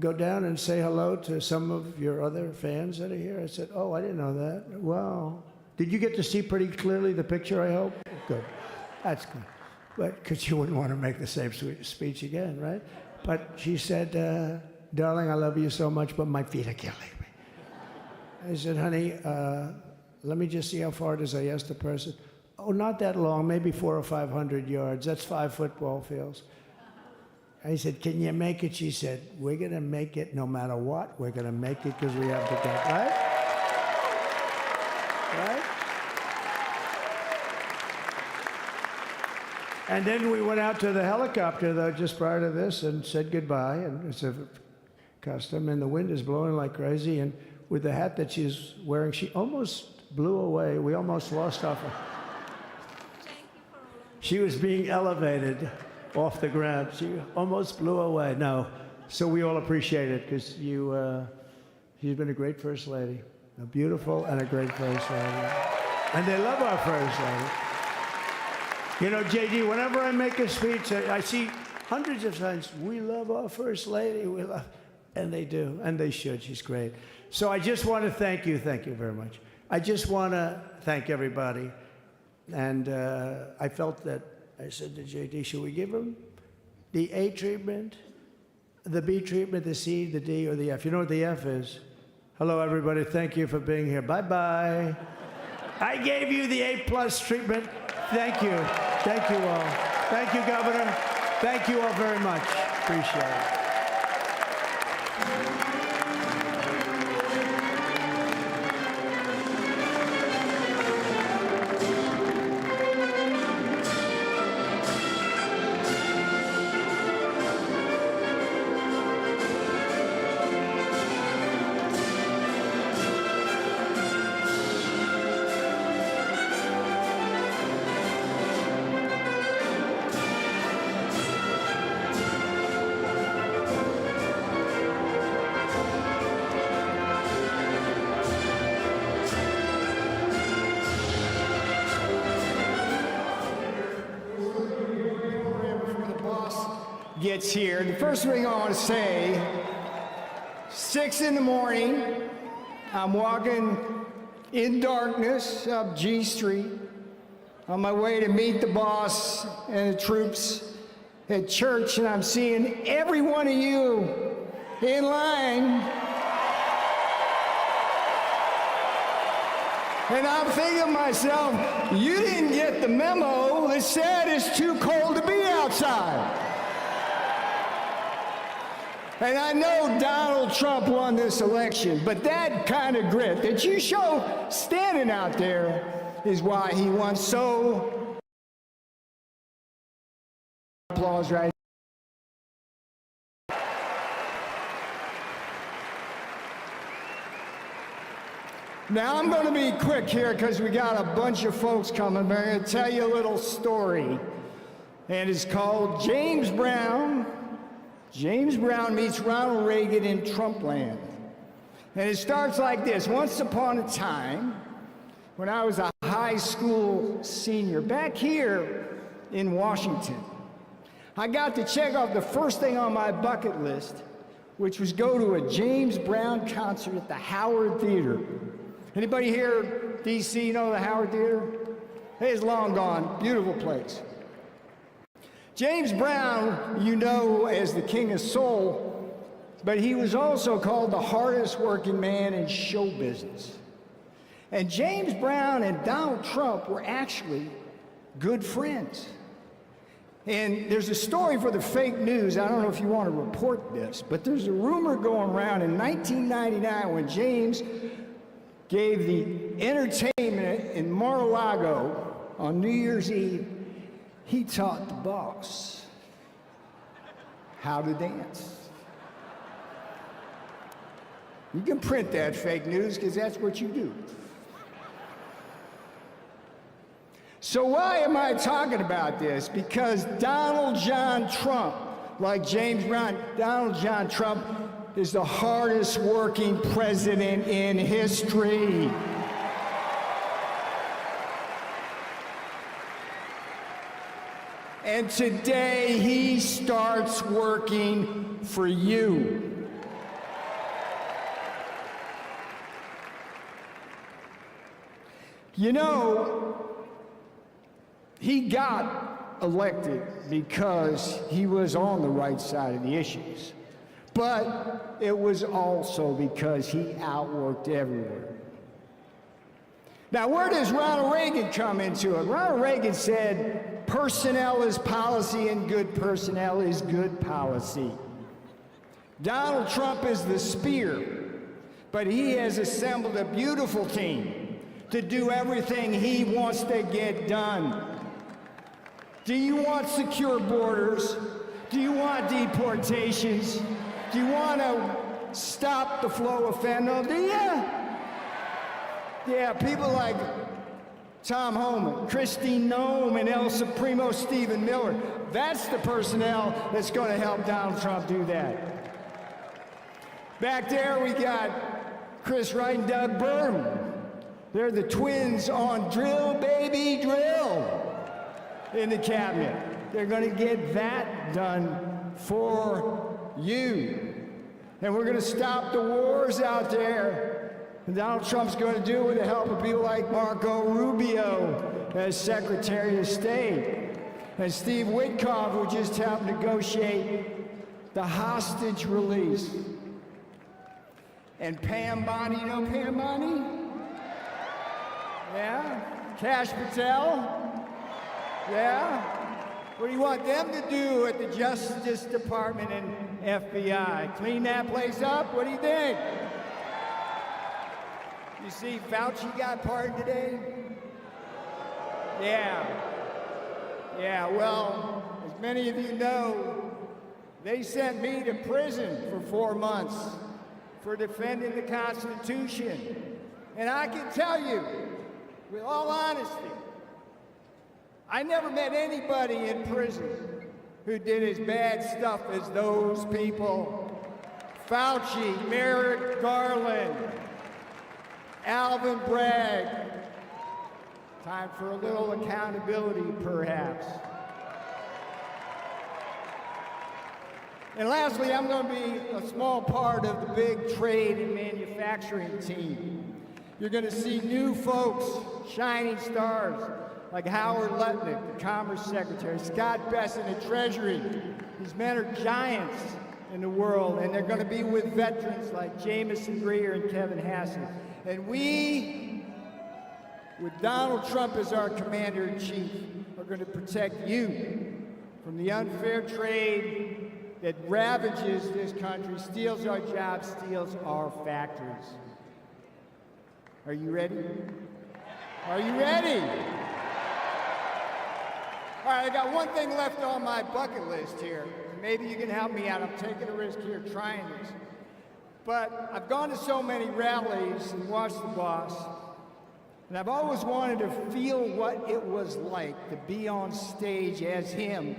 go down and say hello to some of your other fans that are here? I said, oh, I didn't know that. Wow. Did you get to see pretty clearly the picture, I hope? Good. That's good. But because you wouldn't want to make the same speech again, right? But she said, darling, I love you so much, but my feet are killing me. I said, honey, let me just see how far it is. I asked the person. Oh, not that long, maybe 400 or 500 yards. That's 5 football fields. I said, can you make it? She said, we're going to make it no matter what. We're going to make it because we have to go. Right? Right? And then we went out to the helicopter, though, just prior to this, and said goodbye. And it's a custom, and the wind is blowing like crazy. And with the hat that she's wearing, she almost blew away. We almost lost our... Thank you for all She was being elevated off the ground. She almost blew away. No, so we all appreciate it because she's been a great First Lady, a beautiful and a great First Lady. And they love our First Lady. You know, JD, whenever I make a speech, I see hundreds of times, we love our First Lady, we love, and they do, and they should. She's great. So I just want to thank you very much. I just want to thank everybody. And I felt that, I said to JD, should we give him the A treatment, the B treatment, the C, the D, or the F? You know what the F is? Hello, everybody. Thank you for being here. Bye-bye. I gave you the A+ treatment. Thank you. Thank you all. Thank you, Governor. Thank you all very much. Appreciate it. Gets here. The first thing I want to say, 6 in the morning, I'm walking in darkness up G Street on my way to meet the boss and the troops at church, and I'm seeing every one of you in line. And I'm thinking to myself, you didn't get the memo that said it's too cold to be outside. And I know Donald Trump won this election, but that kind of grit that you show standing out there is why he won. So, applause right. Now I'm going to be quick here because we got a bunch of folks coming. But I'm going to tell you a little story, and it's called James Brown. James Brown meets Ronald Reagan in Trumpland. And it starts like this. Once upon a time, when I was a high school senior, back here in Washington, I got to check off the first thing on my bucket list, which was go to a James Brown concert at the Howard Theater. Anybody here, D.C., know the Howard Theater? It's long gone. Beautiful place. James Brown, you know as the King of Soul, but he was also called the hardest working man in show business. And James Brown and Donald Trump were actually good friends. And there's a story for the fake news. I don't know if you want to report this, but there's a rumor going around in 1999 when James gave the entertainment in Mar-a-Lago on New Year's Eve. He taught the boss how to dance. You can print that fake news because that's what you do. So why am I talking about this? Because Donald John Trump, like James Brown, Donald John Trump is the hardest working president in history. And today he starts working for you. You know, he got elected because he was on the right side of the issues. But it was also because he outworked everywhere. Now, where does Ronald Reagan come into it? Ronald Reagan said, personnel is policy and good personnel is good policy. Donald Trump is the spear, but he has assembled a beautiful team to do everything he wants to get done. Do you want secure borders? Do you want deportations? Do you want to stop the flow of fentanyl? Do you? Yeah, people like Tom Homan, Christine Nome, and El Supremo Stephen Miller. That's the personnel that's going to help Donald Trump do that. Back there we got Chris Wright and Doug Burgum. They're the twins on Drill Baby Drill in the cabinet. They're going to get that done for you. And we're going to stop the wars out there. And Donald Trump's going to do it with the help of people like Marco Rubio as Secretary of State, and Steve Witkoff, who just helped negotiate the hostage release. And Pam Bondi, you know Pam Bondi? Yeah? Cash Patel? Yeah? What do you want them to do at the Justice Department and FBI? Clean that place up? What do you think? You see Fauci got pardoned today? Yeah. Yeah, well, as many of you know, they sent me to prison for 4 months for defending the Constitution. And I can tell you, with all honesty, I never met anybody in prison who did as bad stuff as those people. Fauci, Merrick Garland, Alvin Bragg. Time for a little accountability, perhaps. And lastly, I'm going to be a small part of the big trade and manufacturing team. You're going to see new folks, shining stars, like Howard Lutnick, the Commerce Secretary, Scott Bessent, the Treasury. These men are giants in the world, and they're going to be with veterans like Jamison Greer and Kevin Hassett. And we, with Donald Trump as our commander-in-chief, are going to protect you from the unfair trade that ravages this country, steals our jobs, steals our factories. Are you ready? Are you ready? All right, I got one thing left on my bucket list here. Maybe you can help me out. I'm taking a risk here trying this. But I've gone to so many rallies and watched the boss, and I've always wanted to feel what it was like to be on stage as him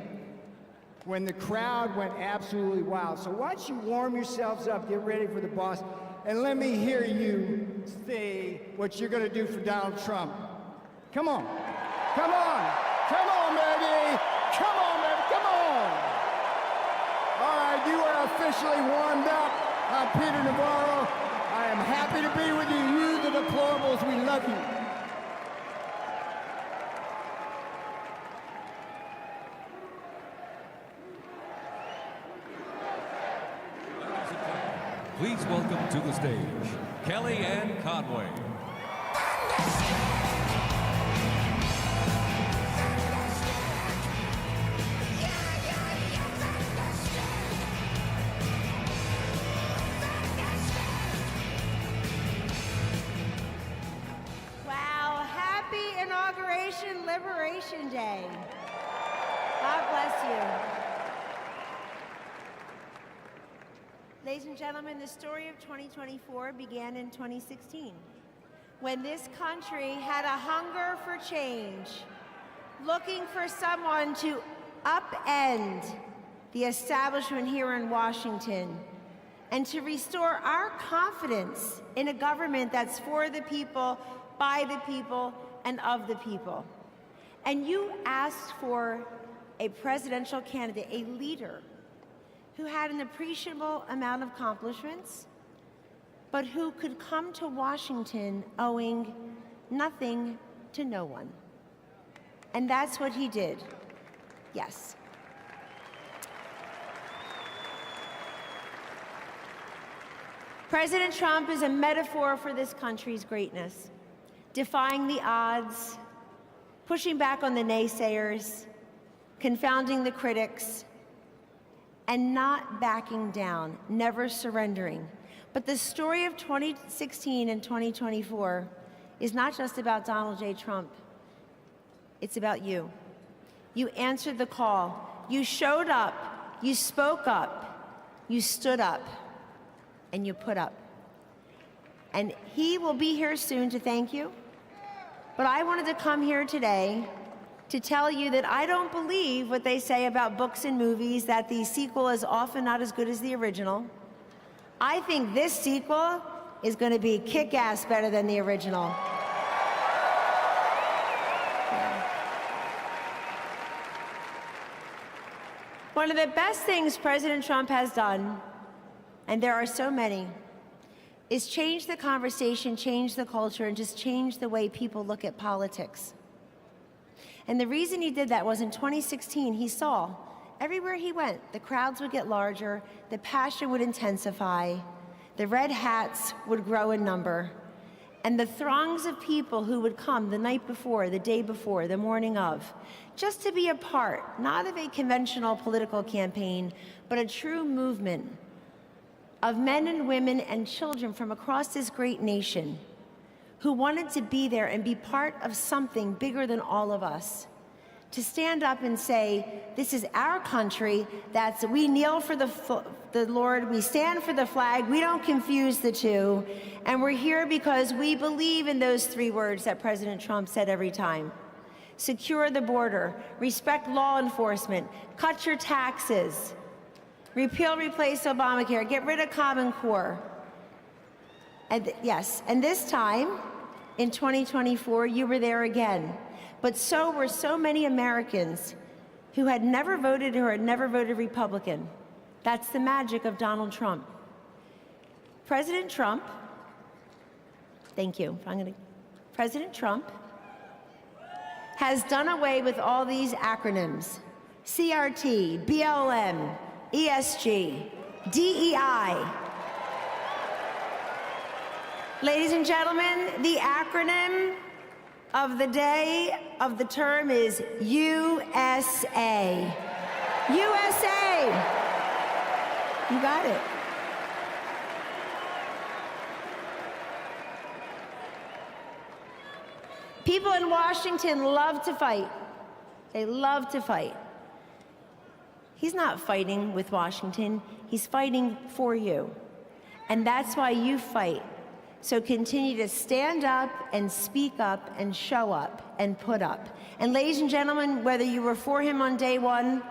when the crowd went absolutely wild. So why don't you warm yourselves up, get ready for the boss, and let me hear you say what you're going to do for Donald Trump. Come on. Come on. Come on, baby. Come on, baby. Come on. All right, you are officially warmed up. I'm Peter Navarro. I am happy to be with you. You, the deplorables, we love you. Please welcome to the stage, Kellyanne Conway. Wow, happy Inauguration Liberation Day. God bless you. Ladies and gentlemen, the story of 2024 began in 2016, when this country had a hunger for change, looking for someone to upend the establishment here in Washington and to restore our confidence in a government that's for the people, by the people, and of the people. And you asked for a presidential candidate, a leader, who had an appreciable amount of accomplishments, but who could come to Washington owing nothing to no one. And that's what he did. Yes. President Trump is a metaphor for this country's greatness, defying the odds, pushing back on the naysayers, confounding the critics, and not backing down, never surrendering. But the story of 2016 and 2024 is not just about Donald J. Trump. It's about you. You answered the call. You showed up. You spoke up. You stood up. And you put up. And he will be here soon to thank you. But I wanted to come here today to tell you that I don't believe what they say about books and movies, that the sequel is often not as good as the original. I think this sequel is going to be kick-ass better than the original. One of the best things President Trump has done, and there are so many, is change the conversation, change the culture, and just change the way people look at politics. And the reason he did that was in 2016, he saw everywhere he went, the crowds would get larger, the passion would intensify, the red hats would grow in number, and the throngs of people who would come the night before, the day before, the morning of, just to be a part, not of a conventional political campaign, but a true movement of men and women and children from across this great nation who wanted to be there and be part of something bigger than all of us. To stand up and say, this is our country, we kneel for the Lord, we stand for the flag, we don't confuse the two, and we're here because we believe in those three words that President Trump said every time. Secure the border, respect law enforcement, cut your taxes, repeal, replace Obamacare, get rid of Common Core. And yes, and this time, in 2024, you were there again. But so were so many Americans who had never voted or had never voted Republican. That's the magic of Donald Trump. President Trump, thank you. President Trump has done away with all these acronyms: CRT, BLM, ESG, DEI. Ladies and gentlemen, the acronym of the day of the term is USA. USA! You got it. People in Washington love to fight. They love to fight. He's not fighting with Washington, he's fighting for you. And that's why you fight. So continue to stand up and speak up and show up and put up. And ladies and gentlemen, whether you were for him on day one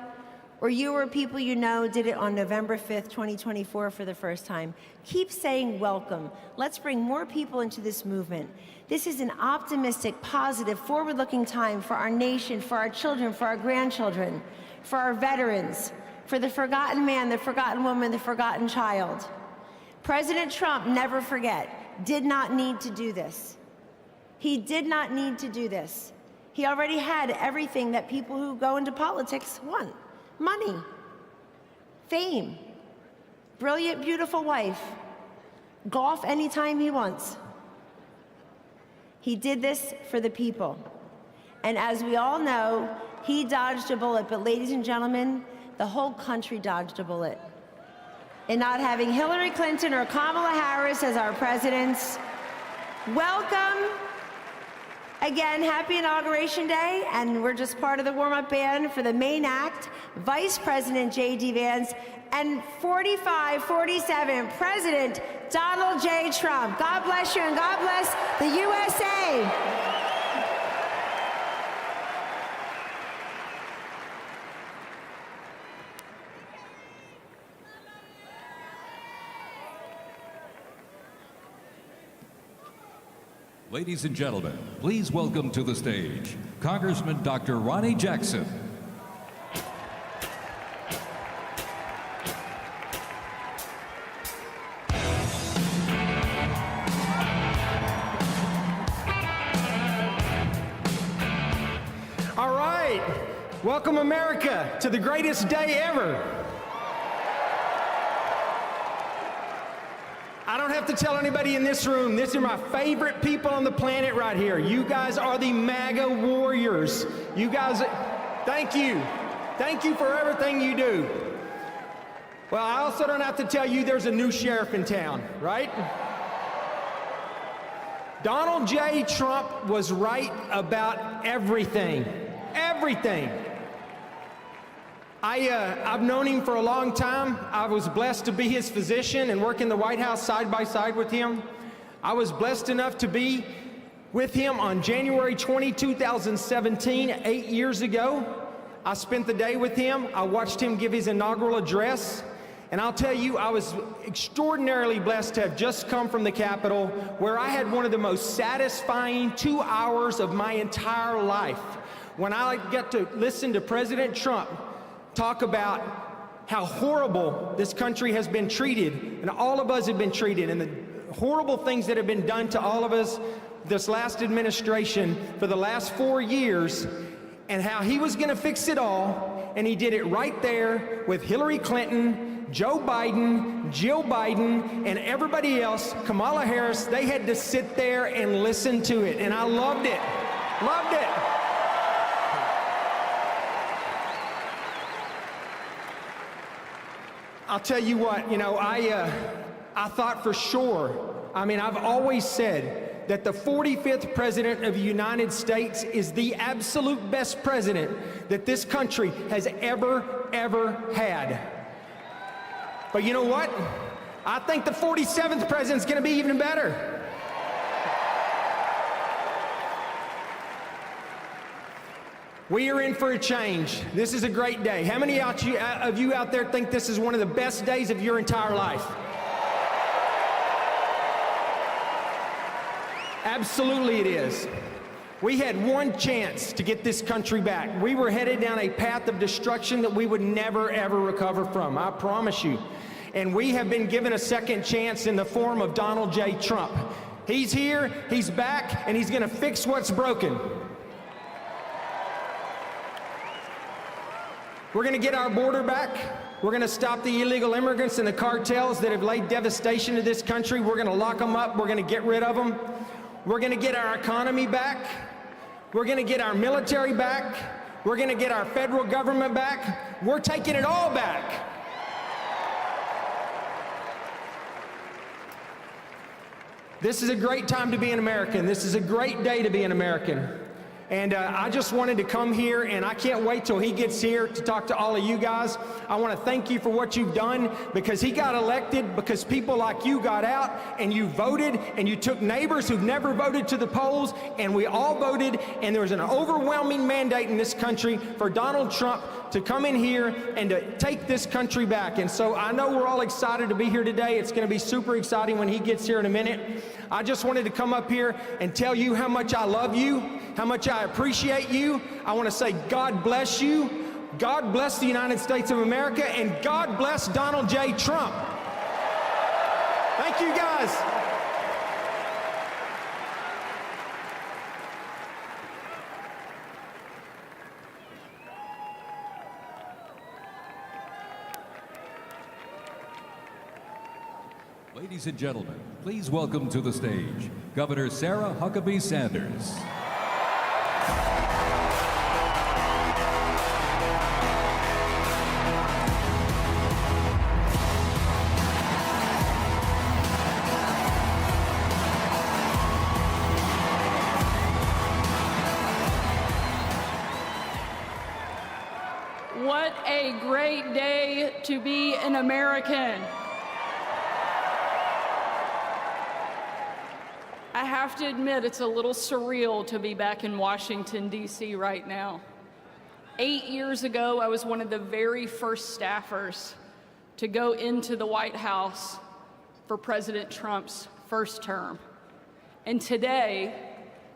or you or people you know did it on November 5th, 2024 for the first time, keep saying welcome. Let's bring more people into this movement. This is an optimistic, positive, forward-looking time for our nation, for our children, for our grandchildren, for our veterans, for the forgotten man, the forgotten woman, the forgotten child. President Trump, never forget, did not need to do this. He did not need to do this. He already had everything that people who go into politics want: money, fame, brilliant, beautiful wife, golf anytime he wants. He did this for the people. And as we all know, he dodged a bullet, but ladies and gentlemen, the whole country dodged a bullet in not having Hillary Clinton or Kamala Harris as our presidents. Welcome. Again, happy Inauguration Day, and we're just part of the warm-up band for the main act, Vice President J.D. Vance, and 45-47, President Donald J. Trump. God bless you, and God bless the USA. Ladies and gentlemen, please welcome to the stage Congressman Dr. Ronnie Jackson. All right, welcome America to the greatest day ever. I don't have to tell anybody in this room, these are my favorite people on the planet right here. You guys are the MAGA warriors. You guys, thank you. Thank you for everything you do. Well, I also don't have to tell you there's a new sheriff in town, right? Donald J. Trump was right about everything. Everything. I've known him for a long time. I was blessed to be his physician and work in the White House side by side with him. I was blessed enough to be with him on January 20, 2017, 8 years ago. I spent the day with him. I watched him give his inaugural address. And I'll tell you, I was extraordinarily blessed to have just come from the Capitol, where I had one of the most satisfying 2 hours of my entire life, when I get to listen to President Trump talk about how horrible this country has been treated, and all of us have been treated, and the horrible things that have been done to all of us this last administration for the last 4 years, and how he was gonna fix it all, and he did it right there with Hillary Clinton, Joe Biden, Jill Biden, and everybody else, Kamala Harris. They had to sit there and listen to it, and I loved it, loved it. I'll tell you what, you know, I thought for sure, I mean, I've always said that the 45th President of the United States is the absolute best president that this country has ever had. But you know what? I think the 47th President's gonna be even better. We are in for a change. This is a great day. How many of you out there think this is one of the best days of your entire life? Absolutely it is. We had one chance to get this country back. We were headed down a path of destruction that we would never, ever recover from, I promise you. And we have been given a second chance in the form of Donald J. Trump. He's here, he's back, and he's gonna fix what's broken. We're gonna get our border back. We're gonna stop the illegal immigrants and the cartels that have laid devastation to this country. We're gonna lock them up. We're gonna get rid of them. We're gonna get our economy back. We're gonna get our military back. We're gonna get our federal government back. We're taking it all back. This is a great time to be an American. This is a great day to be an American. And I just wanted to come here, and I can't wait till he gets here to talk to all of you guys. I want to thank you for what you've done, because he got elected because people like you got out and you voted, and you took neighbors who've never voted to the polls, and we all voted, and there was an overwhelming mandate in this country for Donald Trump to come in here and to take this country back. And so I know we're all excited to be here today. It's going to be super exciting when he gets here in a minute. I just wanted to come up here and tell you how much I love you, how much I appreciate you. I want to say God bless you, God bless the United States of America, and God bless Donald J. Trump. Thank you, guys. Ladies and gentlemen, please welcome to the stage Governor Sarah Huckabee Sanders. What a great day to be an American. I have to admit, it's a little surreal to be back in Washington, D.C. right now. 8 years ago, I was one of the very first staffers to go into the White House for President Trump's first term. And today,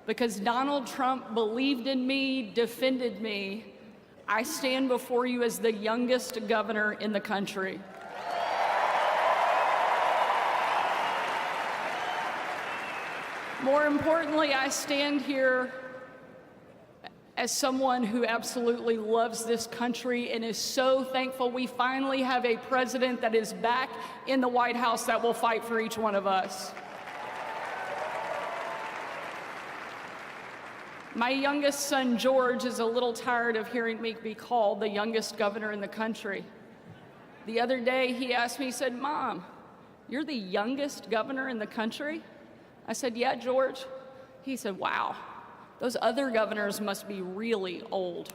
because Donald Trump believed in me, defended me, I stand before you as the youngest governor in the country. More importantly, I stand here as someone who absolutely loves this country and is so thankful we finally have a president that is back in the White House that will fight for each one of us. My youngest son, George, is a little tired of hearing me be called the youngest governor in the country. The other day, he asked me, he said, "Mom, you're the youngest governor in the country?" I said, "Yeah, George." He said, "Wow, those other governors must be really old."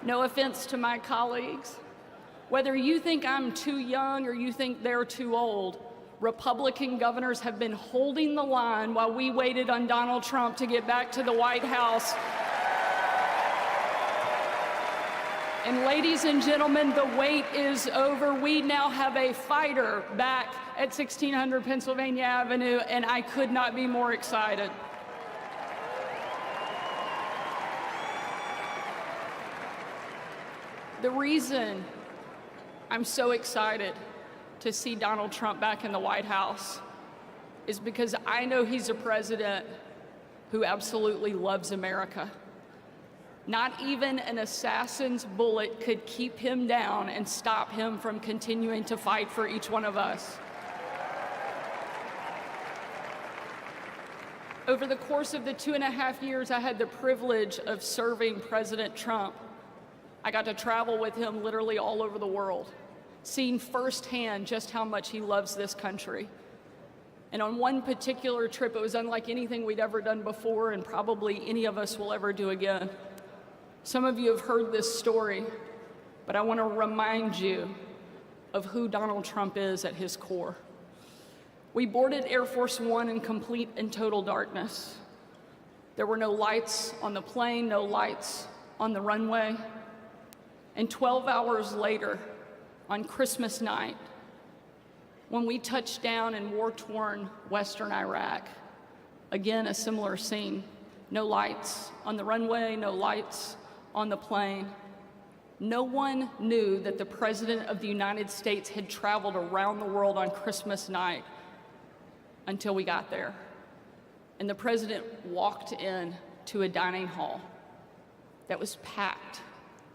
No offense to my colleagues. Whether you think I'm too young or you think they're too old, Republican governors have been holding the line while we waited on Donald Trump to get back to the White House. And ladies and gentlemen, the wait is over. We now have a fighter back at 1600 Pennsylvania Avenue, and I could not be more excited. The reason I'm so excited to see Donald Trump back in the White House is because I know he's a president who absolutely loves America. Not even an assassin's bullet could keep him down and stop him from continuing to fight for each one of us. Over the course of the 2.5 years I had the privilege of serving President Trump, I got to travel with him literally all over the world, seeing firsthand just how much he loves this country. And on one particular trip, it was unlike anything we'd ever done before and probably any of us will ever do again. Some of you have heard this story, but I want to remind you of who Donald Trump is at his core. We boarded Air Force One in complete and total darkness. There were no lights on the plane, no lights on the runway. And 12 hours later, on Christmas night, when we touched down in war-torn Western Iraq, again, a similar scene. No lights on the runway, no lights on the plane. No one knew that the President of the United States had traveled around the world on Christmas night until we got there. And the President walked in to a dining hall that was packed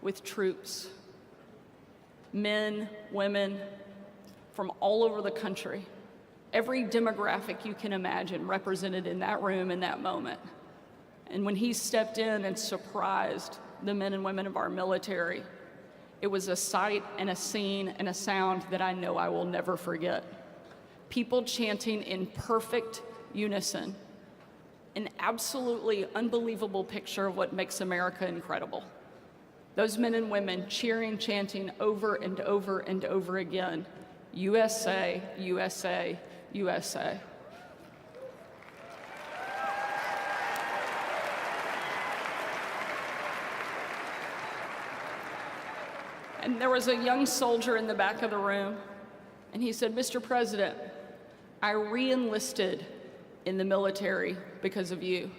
with troops, men, women from all over the country. Every demographic you can imagine represented in that room in that moment. And when he stepped in and surprised the men and women of our military, it was a sight and a scene and a sound that I know I will never forget. People chanting in perfect unison, an absolutely unbelievable picture of what makes America incredible. Those men and women cheering, chanting over and over and over again, USA, USA, USA. And there was a young soldier in the back of the room, and he said, "Mr. President, I re-enlisted in the military because of you."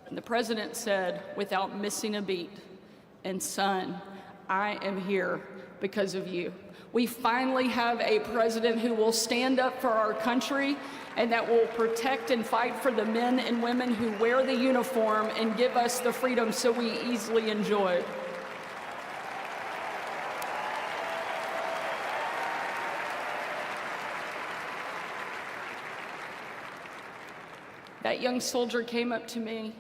And the president said, without missing a beat, "And son, I am here because of you." We finally have a president who will stand up for our country and that will protect and fight for the men and women who wear the uniform and give us the freedom so we easily enjoy. That young soldier came up to me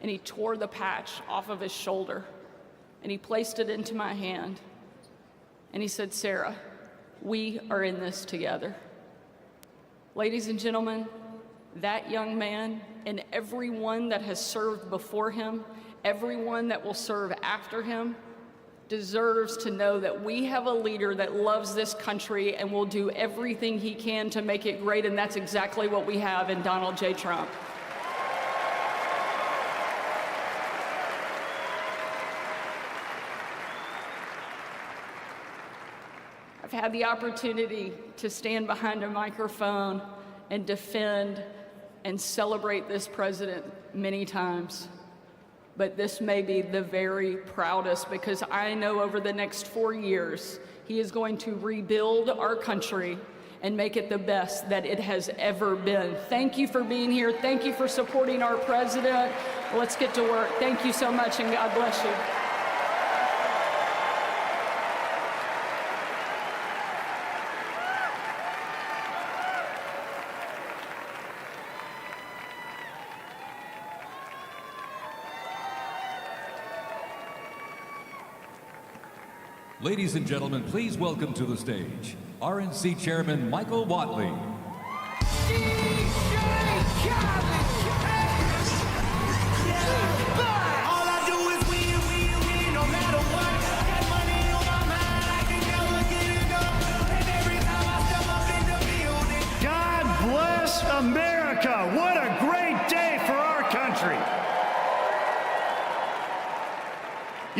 and he tore the patch off of his shoulder and he placed it into my hand and he said, "Sarah, we are in this together." Ladies and gentlemen, that young man and everyone that has served before him, everyone that will serve after him, deserves to know that we have a leader that loves this country and will do everything he can to make it great, and that's exactly what we have in Donald J. Trump. I've had the opportunity to stand behind a microphone and defend and celebrate this president many times. But this may be the very proudest because I know over the next 4 years, he is going to rebuild our country and make it the best that it has ever been. Thank you for being here. Thank you for supporting our president. Let's get to work. Thank you so much, and God bless you. Ladies and gentlemen, please welcome to the stage RNC Chairman Michael Watley.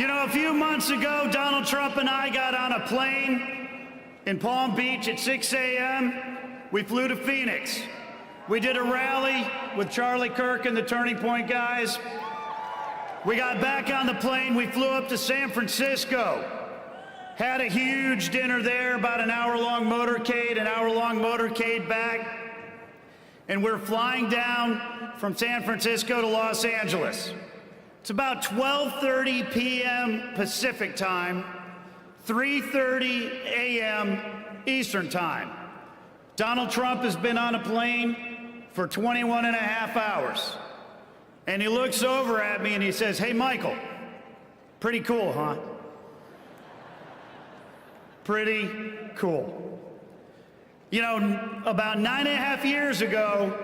You know, a few months ago, Donald Trump and I got on a plane in Palm Beach at 6 a.m. We flew to Phoenix. We did a rally with Charlie Kirk and the Turning Point guys. We got back on the plane. We flew up to San Francisco. Had a huge dinner there, about an hour-long motorcade back. And we're flying down from San Francisco to Los Angeles. It's about 12:30 p.m. Pacific time, 3:30 a.m. Eastern time. Donald Trump has been on a plane for 21 and a half hours. And he looks over at me and he says, "Hey, Michael, pretty cool, huh? Pretty cool." You know, about 9.5 years ago,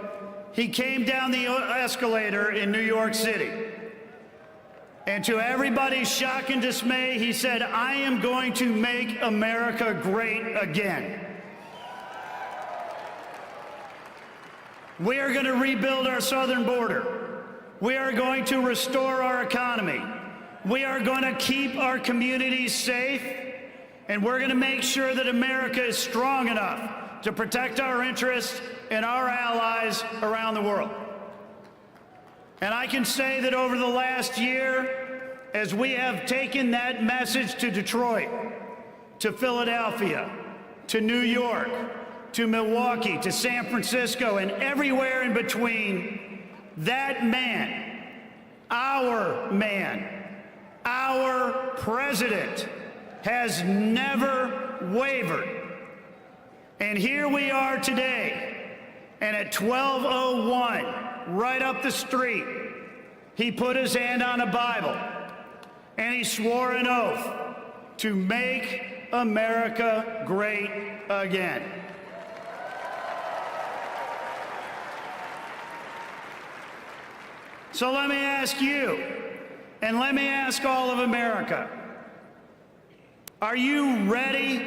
he came down the escalator in New York City. And to everybody's shock and dismay, he said, "I am going to make America great again. We are going to rebuild our southern border. We are going to restore our economy. We are going to keep our communities safe. And we're going to make sure that America is strong enough to protect our interests and our allies around the world." And I can say that over the last year, as we have taken that message to Detroit, to Philadelphia, to New York, to Milwaukee, to San Francisco, and everywhere in between, that man, our president, has never wavered. And here we are today, and at 12:01, right up the street, he put his hand on a Bible, and he swore an oath to make America great again. So let me ask you, and let me ask all of America, are you ready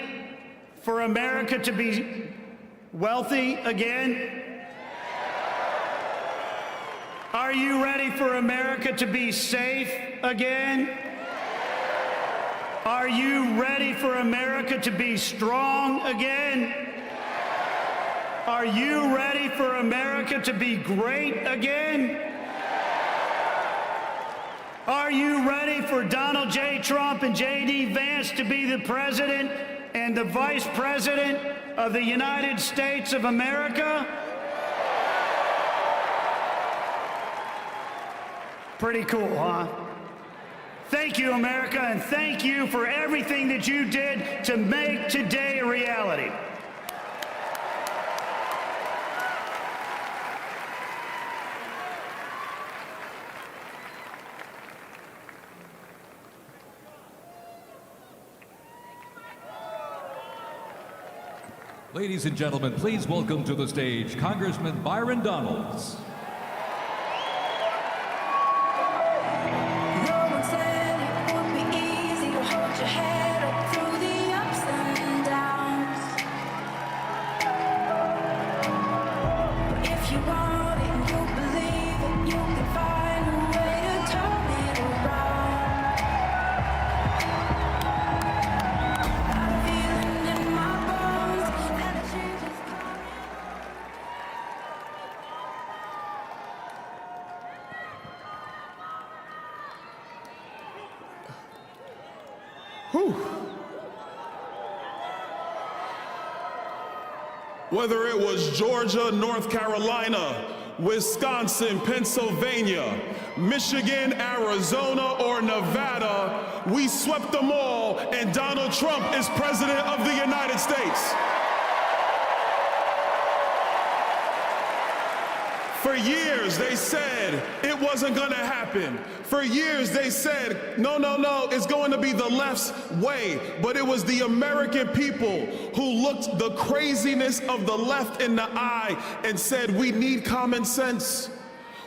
for America to be wealthy again? Are you ready for America to be safe again? Are you ready for America to be strong again? Are you ready for America to be great again? Are you ready for Donald J. Trump and J.D. Vance to be the president and the vice president of the United States of America? Pretty cool, huh? Thank you, America, and thank you for everything that you did to make today a reality. Ladies and gentlemen, please welcome to the stage Congressman Byron Donalds. Whether it was Georgia, North Carolina, Wisconsin, Pennsylvania, Michigan, Arizona, or Nevada, we swept them all, and Donald Trump is president of the United States. For years, they said it wasn't gonna happen. For years, they said, no, it's going to be the left's way. But it was the American people who looked the craziness of the left in the eye and said, we need common sense.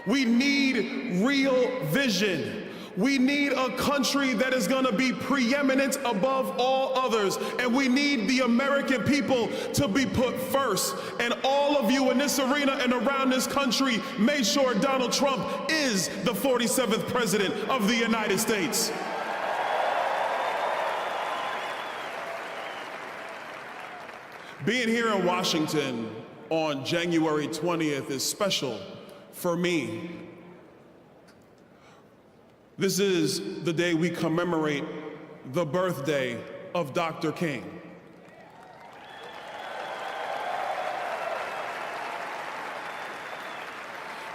We need real vision. We need a country that is going to be preeminent above all others, and we need the American people to be put first. And all of you in this arena and around this country made sure Donald Trump is the 47th president of the United States. Being here in Washington on January 20th is special for me. This is the day we commemorate the birthday of Dr. King.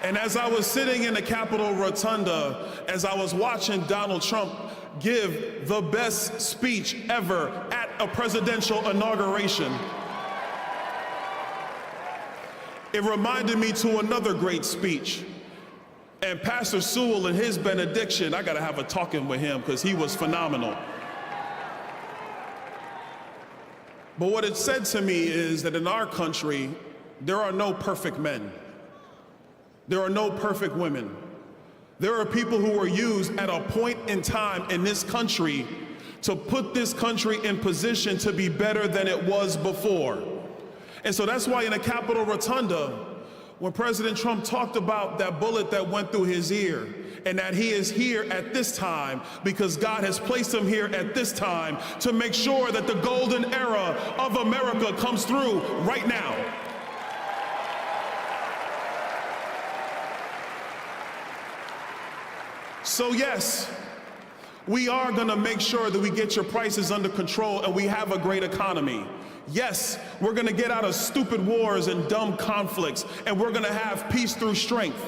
And as I was sitting in the Capitol Rotunda, as I was watching Donald Trump give the best speech ever at a presidential inauguration, it reminded me to another great speech. And Pastor Sewell in his benediction, I gotta have a talking with him because he was phenomenal. But what it said to me is that in our country, there are no perfect men. There are no perfect women. There are people who were used at a point in time in this country to put this country in position to be better than it was before. And so that's why in the Capitol Rotunda, when President Trump talked about that bullet that went through his ear, and that he is here at this time because God has placed him here at this time to make sure that the golden era of America comes through right now. So yes, we are gonna make sure that we get your prices under control and we have a great economy. Yes, we're gonna get out of stupid wars and dumb conflicts, and we're gonna have peace through strength.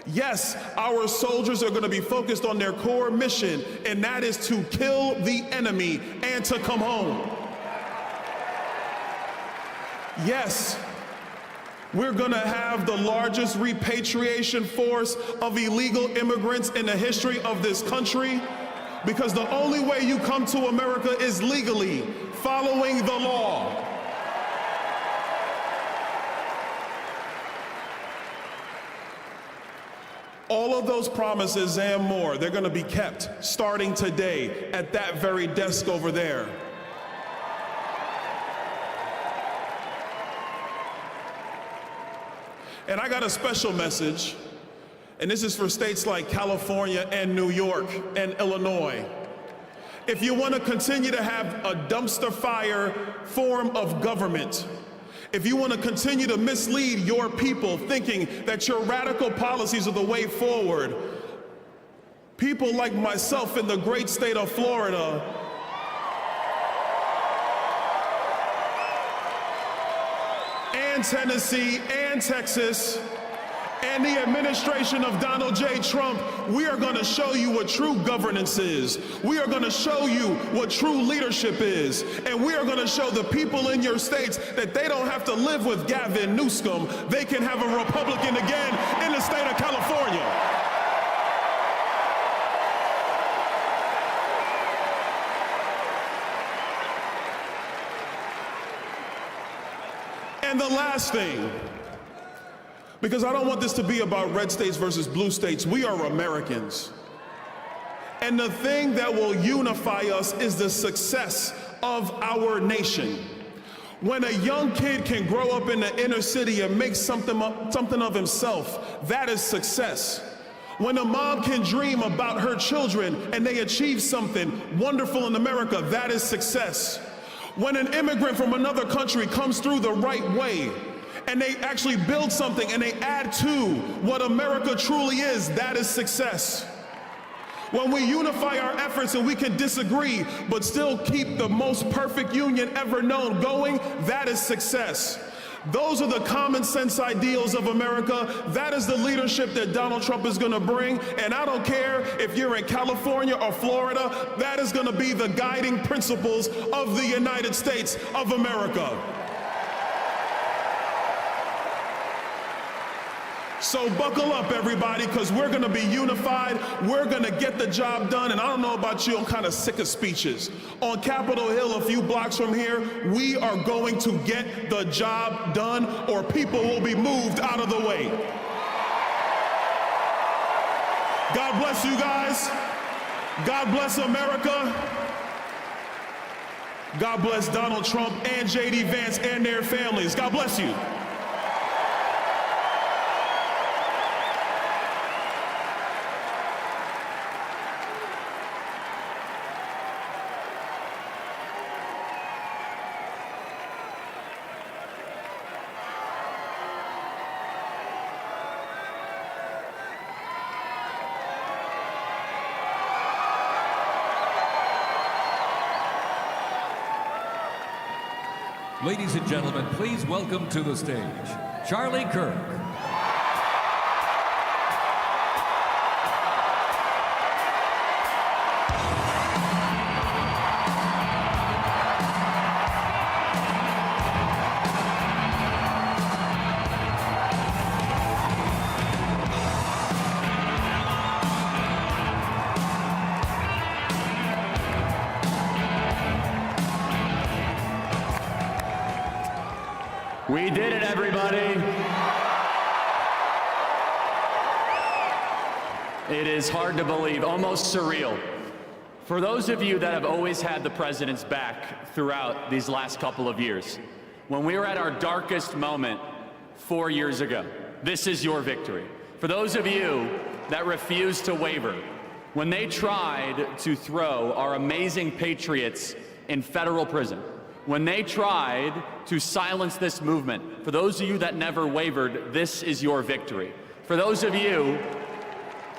Yes, our soldiers are gonna be focused on their core mission, and that is to kill the enemy and to come home. Yes, we're gonna have the largest repatriation force of illegal immigrants in the history of this country, because the only way you come to America is legally, following the law. All of those promises and more, they're gonna be kept starting today at that very desk over there. And I got a special message, and this is for states like California and New York and Illinois. If you want to continue to have a dumpster fire form of government, if you want to continue to mislead your people thinking that your radical policies are the way forward, people like myself in the great state of Florida and Tennessee and Texas and the administration of Donald J. Trump, we are going to show you what true governance is. We are going to show you what true leadership is. And we are going to show the people in your states that they don't have to live with Gavin Newsom. They can have a Republican again in the state of California. And the last thing, because I don't want this to be about red states versus blue states. We are Americans. And the thing that will unify us is the success of our nation. When a young kid can grow up in the inner city and make something of himself, that is success. When a mom can dream about her children and they achieve something wonderful in America, that is success. When an immigrant from another country comes through the right way, and they actually build something and they add to what America truly is, that is success. When we unify our efforts and we can disagree, but still keep the most perfect union ever known going, that is success. Those are the common sense ideals of America. That is the leadership that Donald Trump is gonna bring. And I don't care if you're in California or Florida, that is gonna be the guiding principles of the United States of America. So buckle up, everybody, because we're going to be unified. We're going to get the job done. And I don't know about you, I'm kind of sick of speeches. On Capitol Hill, a few blocks from here, we are going to get the job done, or people will be moved out of the way. God bless you guys. God bless America. God bless Donald Trump and J.D. Vance and their families. God bless you. Ladies and gentlemen, please welcome to the stage, Charlie Kirk. We did it, everybody. It is hard to believe, almost surreal. For those of you that have always had the president's back throughout these last couple of years, when we were at our darkest moment 4 years ago, this is your victory. For those of you that refuse to waver, when they tried to throw our amazing patriots in federal prison, when they tried to silence this movement, for those of you that never wavered, this is your victory. For those of you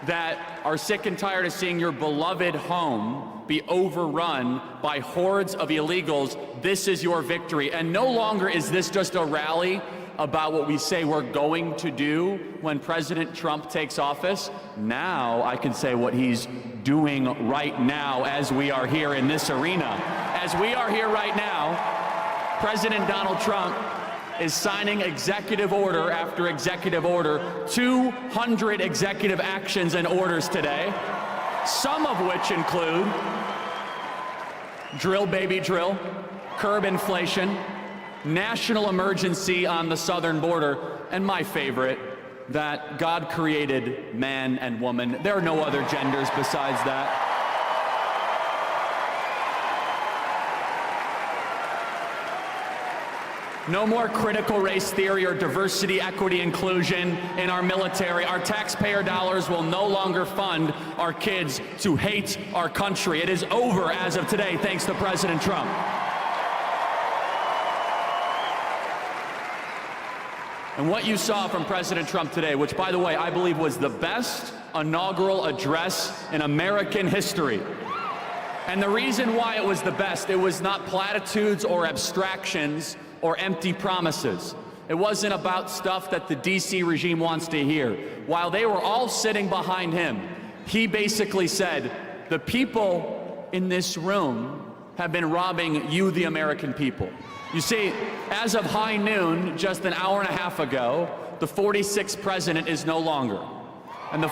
that are sick and tired of seeing your beloved home be overrun by hordes of illegals, this is your victory. And no longer is this just a rally about what we say we're going to do when President Trump takes office. Now I can say what he's doing right now as we are here in this arena. As we are here right now, President Donald Trump is signing executive order after executive order, 200 executive actions and orders today, some of which include drill baby drill, curb inflation, national emergency on the southern border, and my favorite, that God created man and woman. There are no other genders besides that. No more critical race theory or diversity, equity, inclusion in our military. Our taxpayer dollars will no longer fund our kids to hate our country. It is over as of today, thanks to President Trump. And what you saw from President Trump today, which, by the way, I believe was the best inaugural address in American history. And the reason why it was the best, it was not platitudes or abstractions or empty promises. It wasn't about stuff that the DC regime wants to hear. While they were all sitting behind him, he basically said, the people in this room have been robbing you, the American people. You see, as of high noon, just an hour and a half ago, the 46th president is no longer. And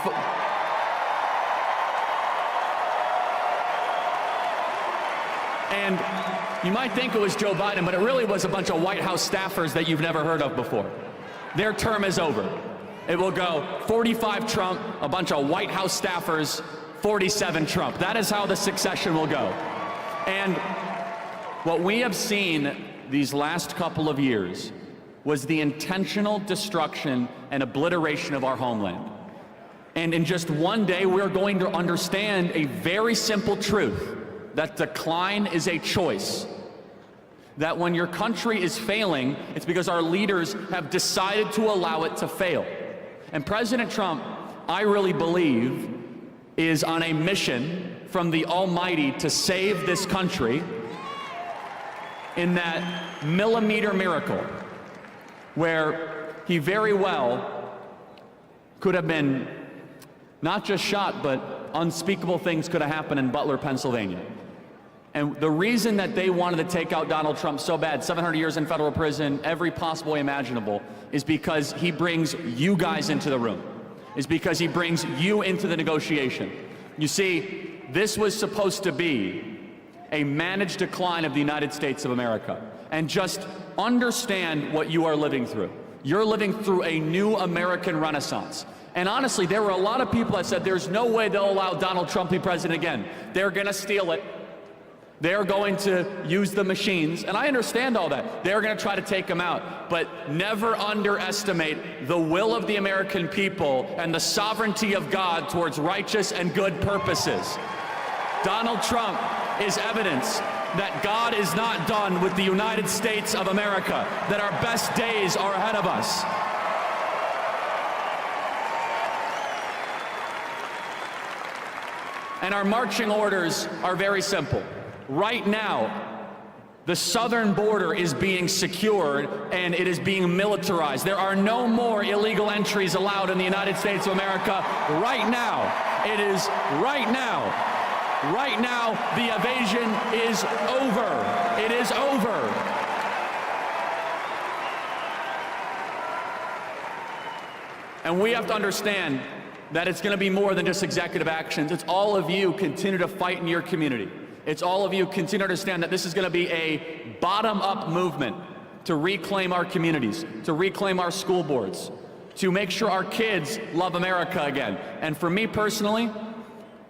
you might think it was Joe Biden, but it really was a bunch of White House staffers that you've never heard of before. Their term is over. It will go 45 Trump, a bunch of White House staffers, 47 Trump. That is how the succession will go. And what we have seen these last couple of years was the intentional destruction and obliteration of our homeland. And in just one day, we're going to understand a very simple truth, that decline is a choice. That when your country is failing, it's because our leaders have decided to allow it to fail. And President Trump, I really believe, is on a mission from the Almighty to save this country in that millimeter miracle where he very well could have been not just shot, but unspeakable things could have happened in Butler, Pennsylvania. And the reason that they wanted to take out Donald Trump so bad, 700 years in federal prison, every possible way imaginable, is because he brings you guys into the room. Is because he brings you into the negotiation. You see, this was supposed to be a managed decline of the United States of America. And just understand what you are living through. You're living through a new American renaissance. And honestly, there were a lot of people that said there's no way they'll allow Donald Trump to be president again. They're gonna steal it. They're going to use the machines, and I understand all that. They're going to try to take him out, but never underestimate the will of the American people and the sovereignty of God towards righteous and good purposes. Donald Trump is evidence that God is not done with the United States of America, that our best days are ahead of us. And our marching orders are very simple. Right now, The southern border is being secured and it is being militarized. There are no more illegal entries allowed in the United States of America right now. It is right now. Right now, the invasion is over. It is over. And we have to understand that it's going to be more than just executive actions. It's all of you continue to fight in your community. It's all of you continue to understand that this is going to be a bottom-up movement to reclaim our communities, to reclaim our school boards, to make sure our kids love America again. And for me personally,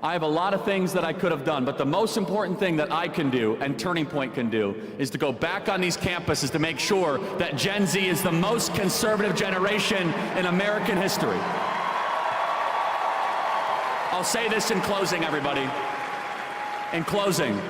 I have a lot of things that I could have done, but the most important thing that I can do and Turning Point can do is to go back on these campuses to make sure that Gen Z is the most conservative generation in American history. I'll say this in closing, everybody. In closing,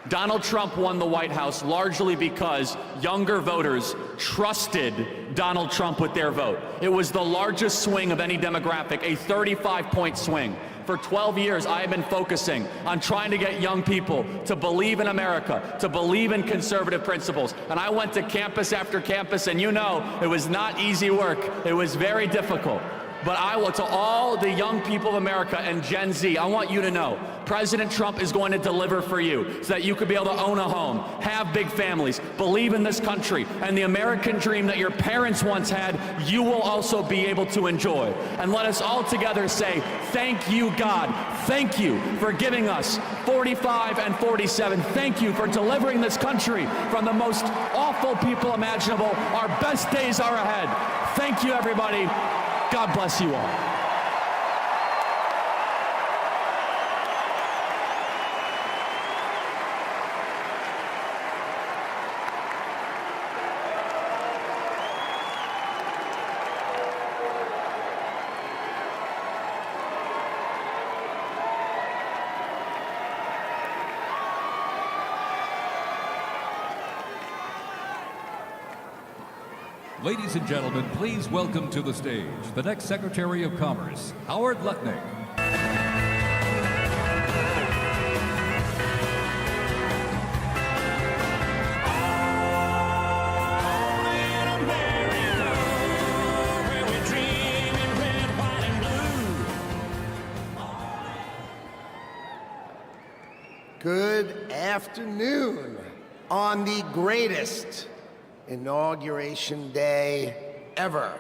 Donald Trump won the White House largely because younger voters trusted Donald Trump with their vote. It was the largest swing of any demographic, a 35-point swing. For 12 years, I have been focusing on trying to get young people to believe in America, to believe in conservative principles. And I went to campus after campus, and you know, it was not easy work. It was very difficult. But I will, to all the young people of America and Gen Z, I want you to know, President Trump is going to deliver for you so that you could be able to own a home, have big families, believe in this country, and the American dream that your parents once had, you will also be able to enjoy. And let us all together say, thank you, God. Thank you for giving us 45 and 47. Thank you for delivering this country from the most awful people imaginable. Our best days are ahead. Thank you, everybody. God bless you all. Ladies and gentlemen, please welcome to the stage the next Secretary of Commerce, Howard Lutnick. Good afternoon on the greatest Inauguration Day ever.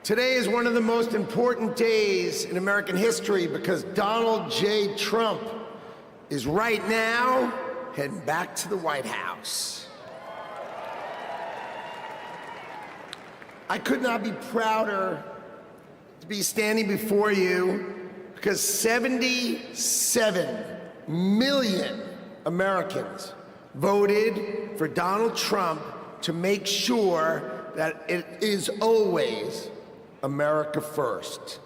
Today is one of the most important days in American history because Donald J. Trump is right now heading back to the White House. I could not be prouder to be standing before you because 77 million Americans voted for Donald Trump to make sure that it is always America first.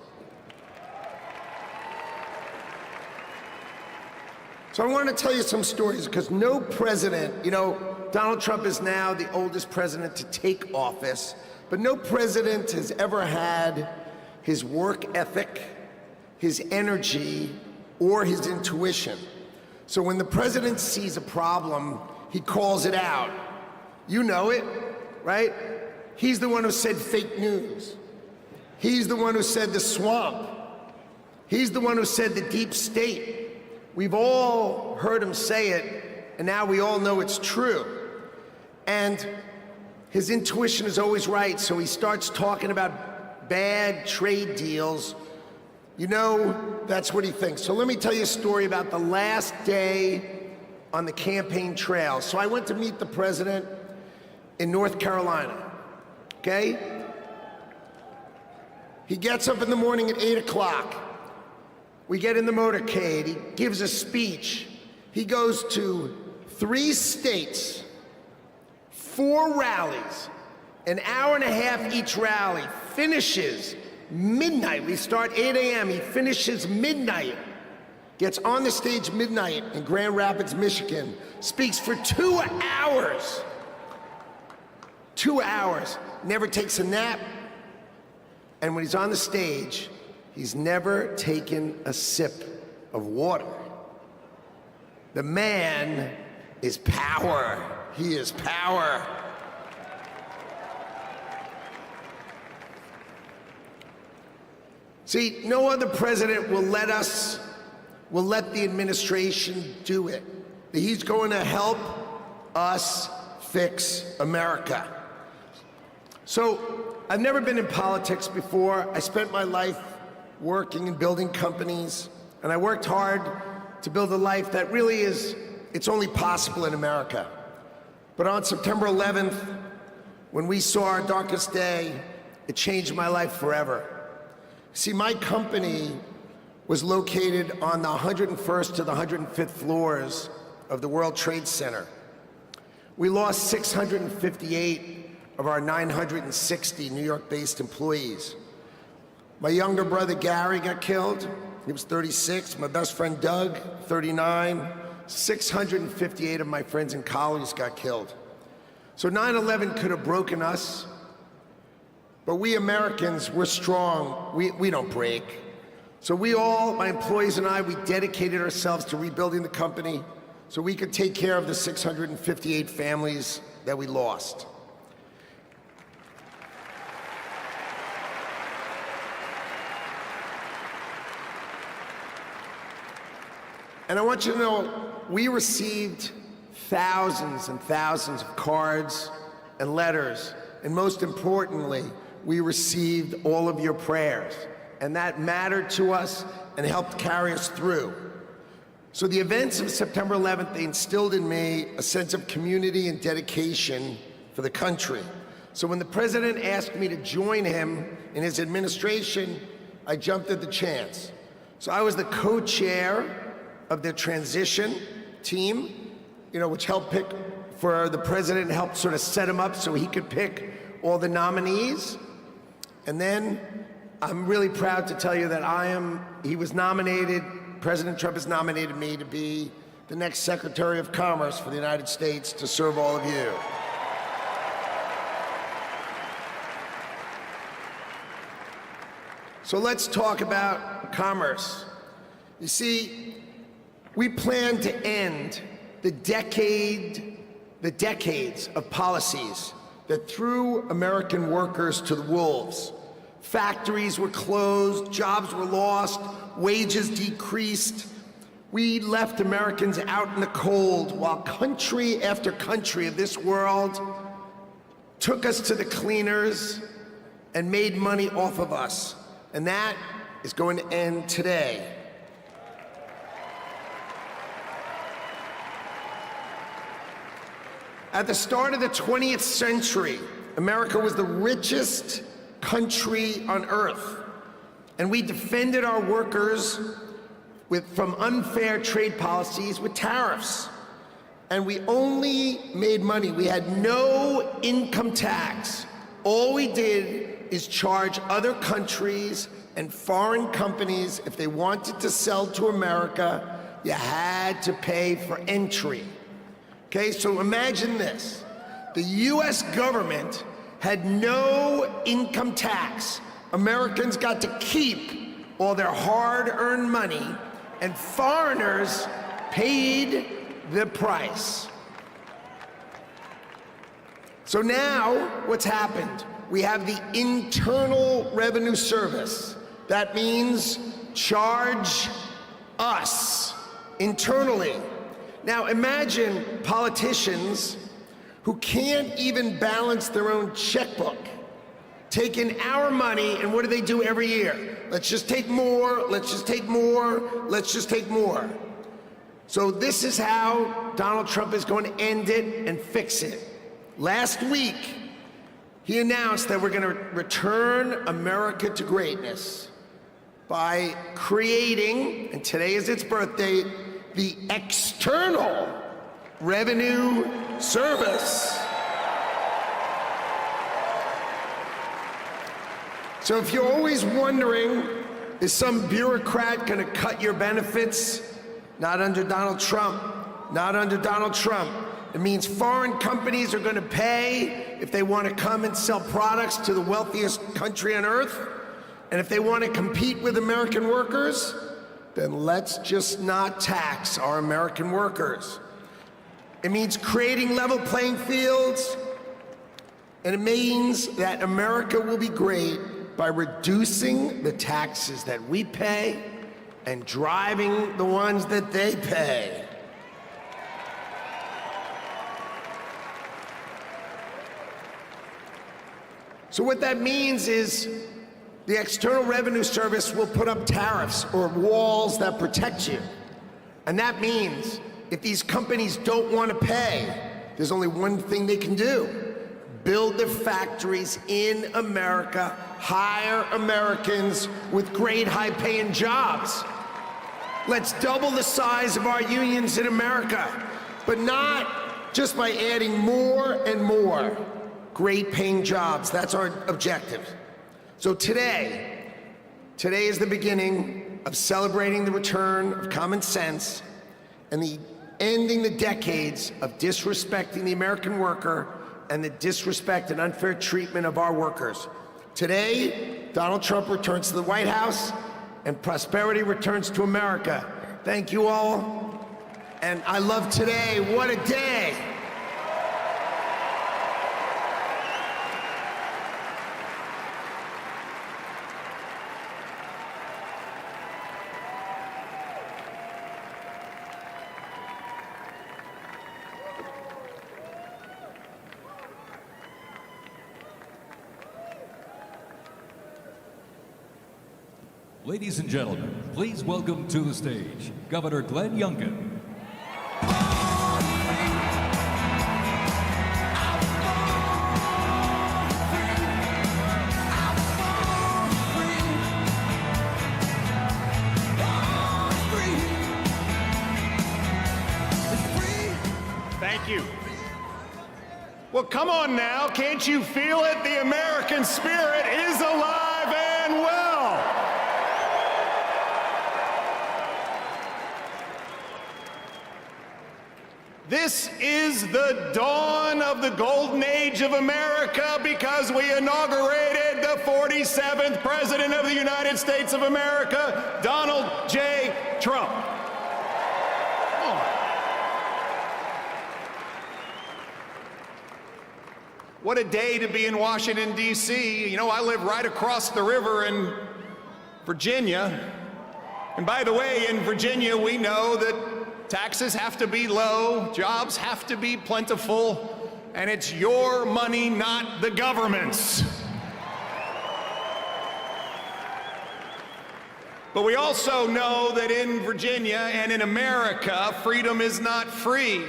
So I want to tell you some stories because no president, you know, Donald Trump is now the oldest president to take office, but no president has ever had his work ethic, his energy, or his intuition. So when the president sees a problem, he calls it out. You know it, right? He's the one who said fake news. He's the one who said the swamp. He's the one who said the deep state. We've all heard him say it, and now we all know it's true. And his intuition is always right, so he starts talking about bad trade deals. You know, that's what he thinks. So let me tell you a story about the last day on the campaign trail. So I went to meet the president in North Carolina, okay? He gets up in the morning at 8 o'clock. We get in the motorcade. He gives a speech. He goes to 3 states, 4 rallies, an hour and a half each rally, finishes midnight. We start 8 a.m. He finishes midnight, gets on the stage midnight in Grand Rapids, Michigan, speaks for 2 hours. 2 hours, never takes a nap. And when he's on the stage, he's never taken a sip of water. The man is power. He is power. See, no other president will let the administration do it. He's going to help us fix America. So, I've never been in politics before. I spent my life working and building companies, and I worked hard to build a life that really it's only possible in America. But on September 11th, when we saw our darkest day, it changed my life forever. See, my company was located on the 101st to the 105th floors of the World Trade Center. We lost 658 of our 960 New York-based employees. My younger brother Gary got killed. He was 36. My best friend Doug, 39. 658 of my friends and colleagues got killed. So 9/11 could have broken us, but we Americans, we're strong. We don't break. So we all, my employees and I, we dedicated ourselves to rebuilding the company so we could take care of the 658 families that we lost. And I want you to know, we received thousands and thousands of cards and letters, and most importantly, we received all of your prayers, and that mattered to us and helped carry us through. So the events of September 11th, they instilled in me a sense of community and dedication for the country. So when the president asked me to join him in his administration, I jumped at the chance. So I was the co-chair of the transition team, which helped pick for the president, helped sort of set him up so he could pick all the nominees. And then I'm really proud to tell you that he was nominated, President Trump has nominated me to be the next Secretary of Commerce for the United States to serve all of you. So let's talk about commerce. You see, we plan to end the decades of policies that threw American workers to the wolves. Factories were closed, jobs were lost, wages decreased. We left Americans out in the cold while country after country of this world took us to the cleaners and made money off of us. And that is going to end today. At the start of the 20th century, America was the richest country on earth, and we defended our workers from unfair trade policies with tariffs. And we only made money. We had no income tax. All we did is charge other countries and foreign companies, if they wanted to sell to America, you had to pay for entry. Okay, so imagine this. The US government had no income tax. Americans got to keep all their hard-earned money, and foreigners paid the price. So now, what's happened? We have the Internal Revenue Service. That means charge us internally. Now imagine politicians who can't even balance their own checkbook, taking our money, and what do they do every year? Let's just take more, let's just take more, let's just take more. So this is how Donald Trump is going to end it and fix it. Last week, he announced that we're going to return America to greatness by creating, and today is its birth date, the External Revenue Service. So if you're always wondering, is some bureaucrat going to cut your benefits? Not under Donald Trump. Not under Donald Trump. It means foreign companies are going to pay if they want to come and sell products to the wealthiest country on earth. And if they want to compete with American workers, then let's just not tax our American workers. It means creating level playing fields, and it means that America will be great by reducing the taxes that we pay and driving the ones that they pay. So what that means is the External Revenue Service will put up tariffs or walls that protect you. And that means if these companies don't want to pay, there's only one thing they can do: build their factories in America, hire Americans with great high-paying jobs. Let's double the size of our unions in America, but not just by adding more and more great-paying jobs. That's our objective. So today is the beginning of celebrating the return of common sense and ending the decades of disrespecting the American worker and the disrespect and unfair treatment of our workers. Today, Donald Trump returns to the White House and prosperity returns to America. Thank you all. And I love today. What a day. Ladies and gentlemen, please welcome to the stage Governor Glenn Youngkin. Thank you. Well, come on now, can't you feel it? The American spirit is alive and well. This is the dawn of the golden age of America because we inaugurated the 47th President of the United States of America, Donald J. Trump. What a day to be in Washington, D.C. You know, I live right across the river in Virginia. And by the way, in Virginia, we know that taxes have to be low, jobs have to be plentiful, and it's your money, not the government's. But we also know that in Virginia and in America, freedom is not free.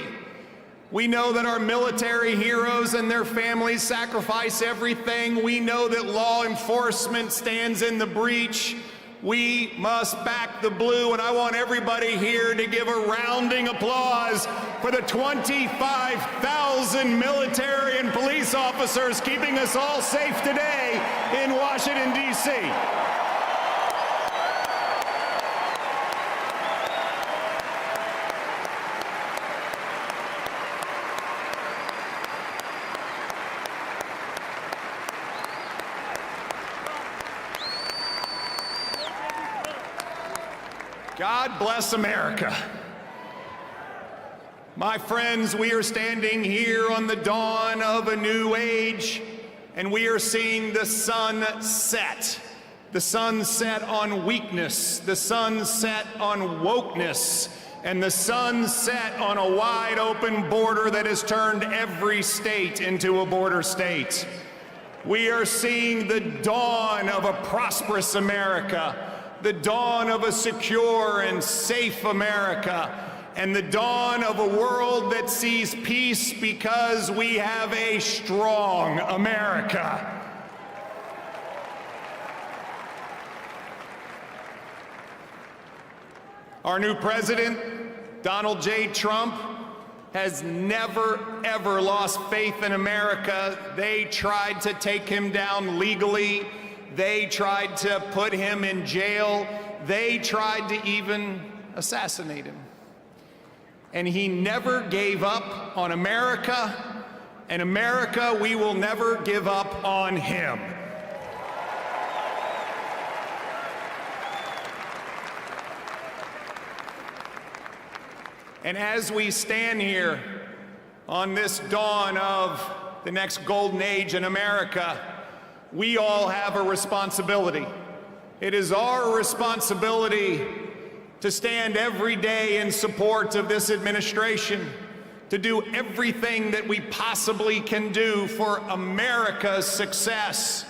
We know that our military heroes and their families sacrifice everything. We know that law enforcement stands in the breach. We must back the blue, and I want everybody here to give a rounding applause for the 25,000 military and police officers keeping us all safe today in Washington, D.C. God bless America. My friends, we are standing here on the dawn of a new age, and we are seeing the sun set. The sun set on weakness, the sun set on wokeness, and the sun set on a wide open border that has turned every state into a border state. We are seeing the dawn of a prosperous America, the dawn of a secure and safe America, and the dawn of a world that sees peace because we have a strong America. Our new president, Donald J. Trump, has never, ever lost faith in America. They tried to take him down legally. They tried to put him in jail. They tried to even assassinate him. And he never gave up on America, and America, we will never give up on him. And as we stand here on this dawn of the next golden age in America, we all have a responsibility. It is our responsibility to stand every day in support of this administration, to do everything that we possibly can do for America's success.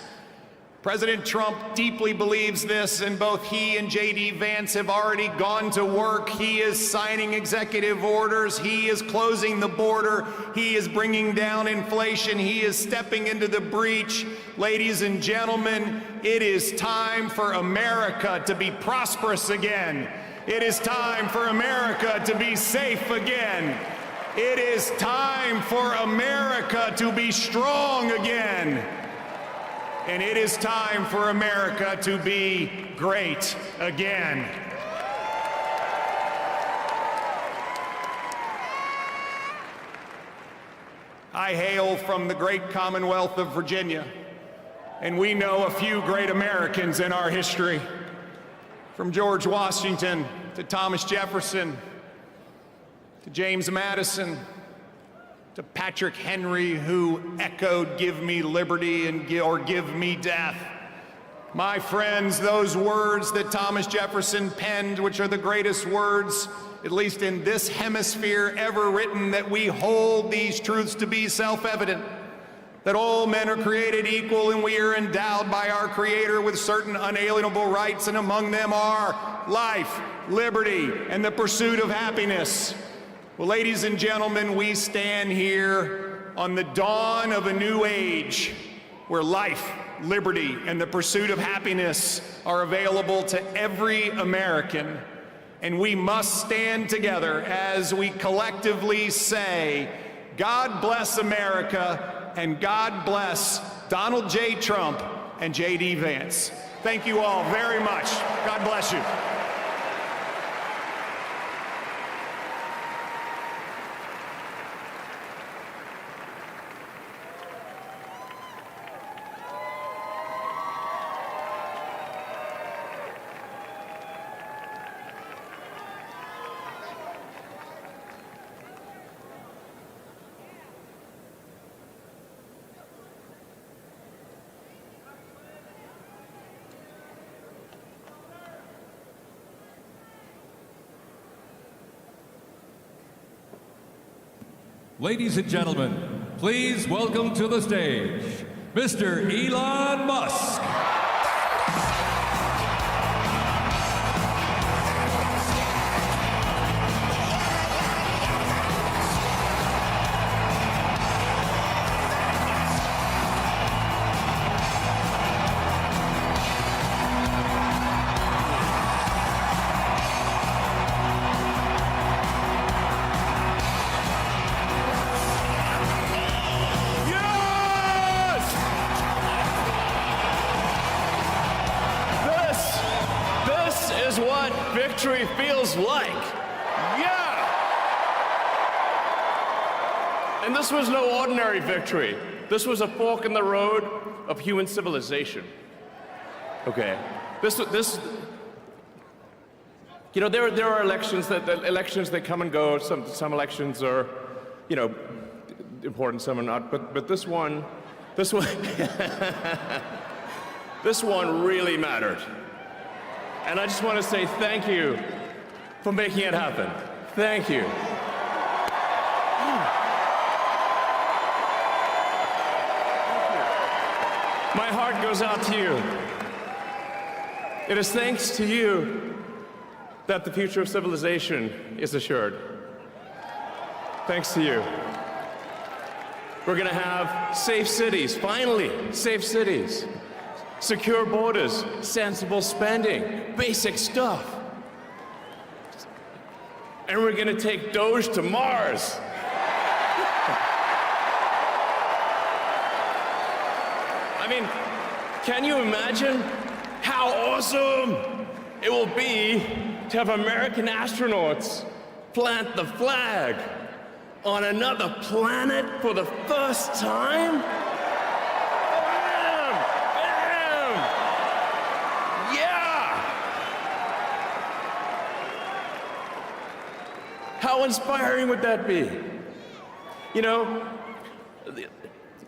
President Trump deeply believes this, and both he and J.D. Vance have already gone to work. He is signing executive orders. He is closing the border. He is bringing down inflation. He is stepping into the breach. Ladies and gentlemen, it is time for America to be prosperous again. It is time for America to be safe again. It is time for America to be strong again. And it is time for America to be great again. I hail from the great Commonwealth of Virginia, and we know a few great Americans in our history, from George Washington to Thomas Jefferson to James Madison to Patrick Henry, who echoed, "Give me liberty or give me death." My friends, those words that Thomas Jefferson penned, which are the greatest words, at least in this hemisphere, ever written, that we hold these truths to be self-evident, that all men are created equal and we are endowed by our Creator with certain unalienable rights, and among them are life, liberty, and the pursuit of happiness. Well, ladies and gentlemen, we stand here on the dawn of a new age where life, liberty, and the pursuit of happiness are available to every American. And we must stand together as we collectively say, God bless America, and God bless Donald J. Trump and J.D. Vance. Thank you all very much. God bless you. Ladies and gentlemen, please welcome to the stage, Mr. Elon Musk. Victory feels like. Yeah! And this was no ordinary victory. This was a fork in the road of human civilization. Okay. You know, there are elections that come and go. Some elections are, you know, important, some are not. But this one, this one really mattered. And I just want to say thank you for making it happen. Thank you. My heart goes out to you. It is thanks to you that the future of civilization is assured. Thanks to you. We're going to have safe cities, finally, safe cities. Secure borders, sensible spending, basic stuff. And we're gonna take Doge to Mars. I mean, can you imagine how awesome it will be to have American astronauts plant the flag on another planet for the first time? How How inspiring would that be? You know,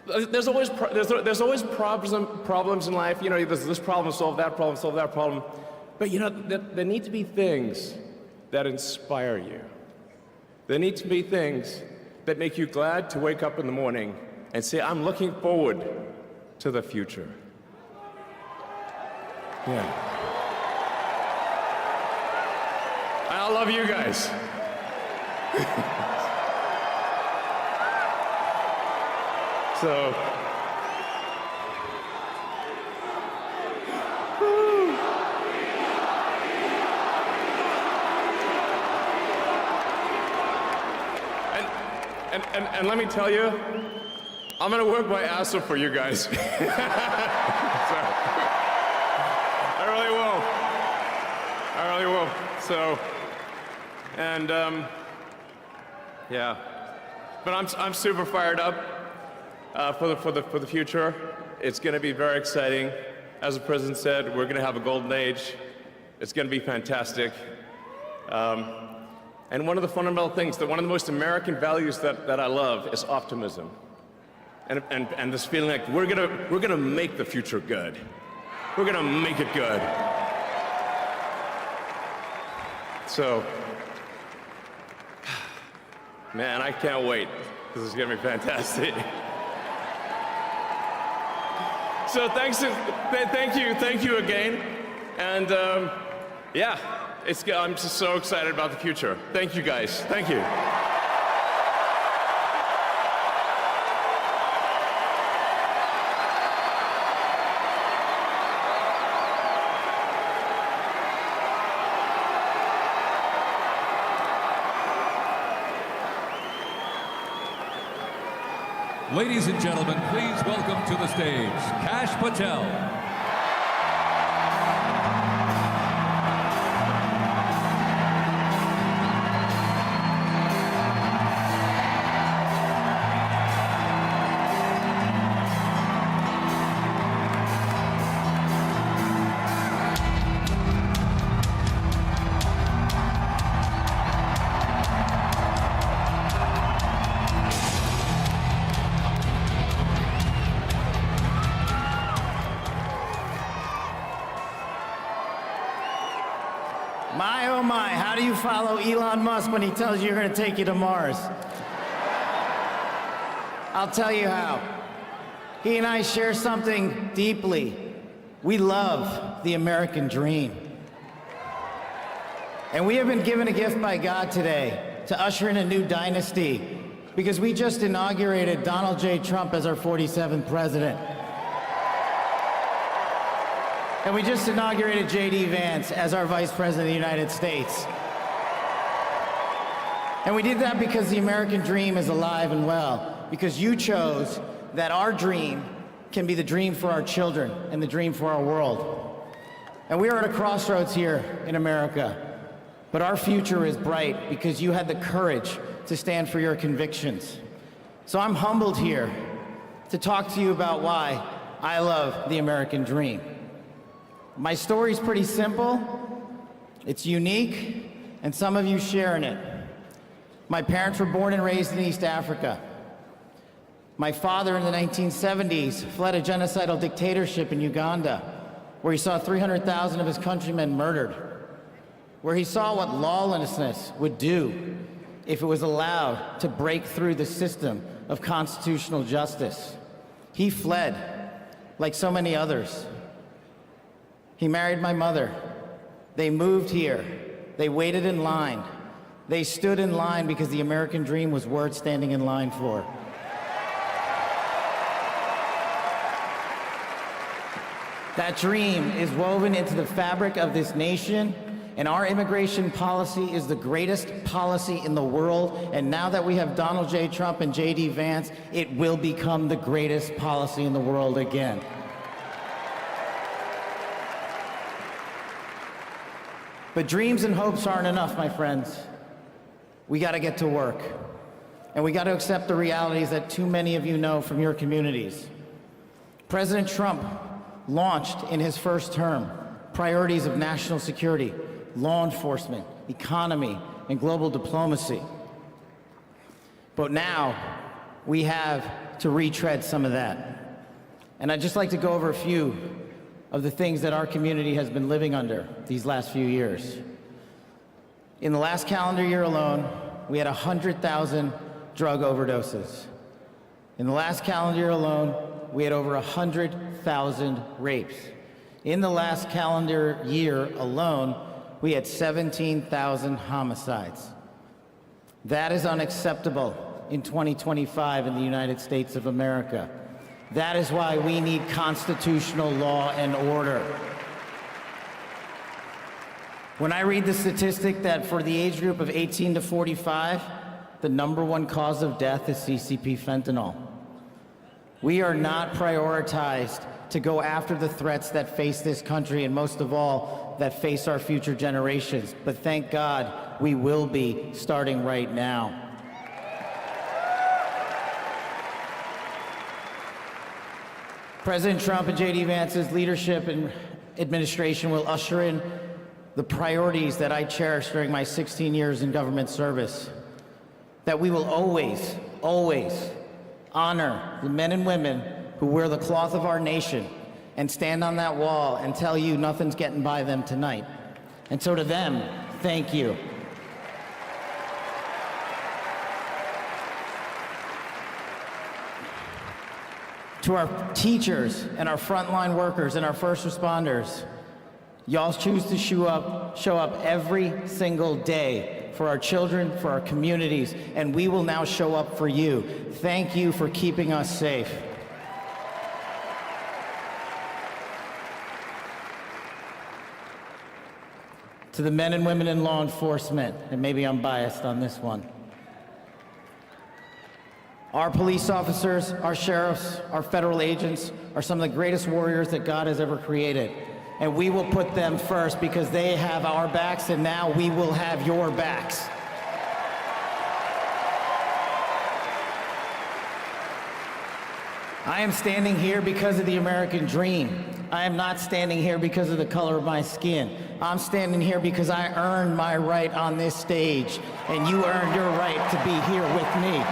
there's always problems in life. You know, there's this problem, solve that problem. But you know, there need to be things that inspire you. There need to be things that make you glad to wake up in the morning and say, I'm looking forward to the future. Yeah. I love you guys. So, and let me tell you, I'm gonna work my ass off for you guys. So, I really will. So, and yeah, but I'm super fired up for the future. It's going to be very exciting. As the president said, we're going to have a golden age. It's going to be fantastic. And one of the fundamental things, one of the most American values that I love is optimism, and this feeling like we're gonna make the future good. We're gonna make it good. So, man, I can't wait. This is gonna be fantastic. So thank you again, and yeah, I'm just so excited about the future. Thank you guys. Thank you. Ladies and gentlemen, please welcome to the stage, Patel. My, oh my, how do you follow Elon Musk when he tells you you're going to take you to Mars? I'll tell you how. He and I share something deeply. We love the American dream. And we have been given a gift by God today to usher in a new dynasty because we just inaugurated Donald J. Trump as our 47th president. And we just inaugurated J.D. Vance as our Vice President of the United States. And we did that because the American dream is alive and well, because you chose that our dream can be the dream for our children and the dream for our world. And we are at a crossroads here in America, but our future is bright because you had the courage to stand for your convictions. So I'm humbled here to talk to you about why I love the American dream. My story's pretty simple, it's unique, and some of you share in it. My parents were born and raised in East Africa. My father in the 1970s fled a genocidal dictatorship in Uganda, where he saw 300,000 of his countrymen murdered, where he saw what lawlessness would do if it was allowed to break through the system of constitutional justice. He fled, like so many others. He married my mother. They moved here. They waited in line. They stood in line because the American dream was worth standing in line for. That dream is woven into the fabric of this nation, and our immigration policy is the greatest policy in the world. And now that we have Donald J. Trump and J.D. Vance, it will become the greatest policy in the world again. But dreams and hopes aren't enough, my friends. We gotta get to work. And we gotta accept the realities that too many of you know from your communities. President Trump launched in his first term priorities of national security, law enforcement, economy, and global diplomacy. But now we have to retread some of that. And I'd just like to go over a few of the things that our community has been living under these last few years. In the last calendar year alone, we had 100,000 drug overdoses. In the last calendar year alone, we had over 100,000 rapes. In the last calendar year alone, we had 17,000 homicides. That is unacceptable in 2025 in the United States of America. That is why we need constitutional law and order. When I read the statistic that for the age group of 18 to 45, the #1 cause of death is CCP fentanyl. We are not prioritized to go after the threats that face this country, and most of all, that face our future generations. But thank God, we will be starting right now. President Trump and J.D. Vance's leadership and administration will usher in the priorities that I cherished during my 16 years in government service. That we will always, always honor the men and women who wear the cloth of our nation and stand on that wall and tell you nothing's getting by them tonight. And so to them, thank you. To our teachers and our frontline workers and our first responders, y'all choose to show up every single day for our children, for our communities, and we will now show up for you. Thank you for keeping us safe. To the men and women in law enforcement, and maybe I'm biased on this one. Our police officers, our sheriffs, our federal agents are some of the greatest warriors that God has ever created. And we will put them first because they have our backs, and now we will have your backs. I am standing here because of the American dream. I am not standing here because of the color of my skin. I'm standing here because I earned my right on this stage, and you earned your right to be here with me.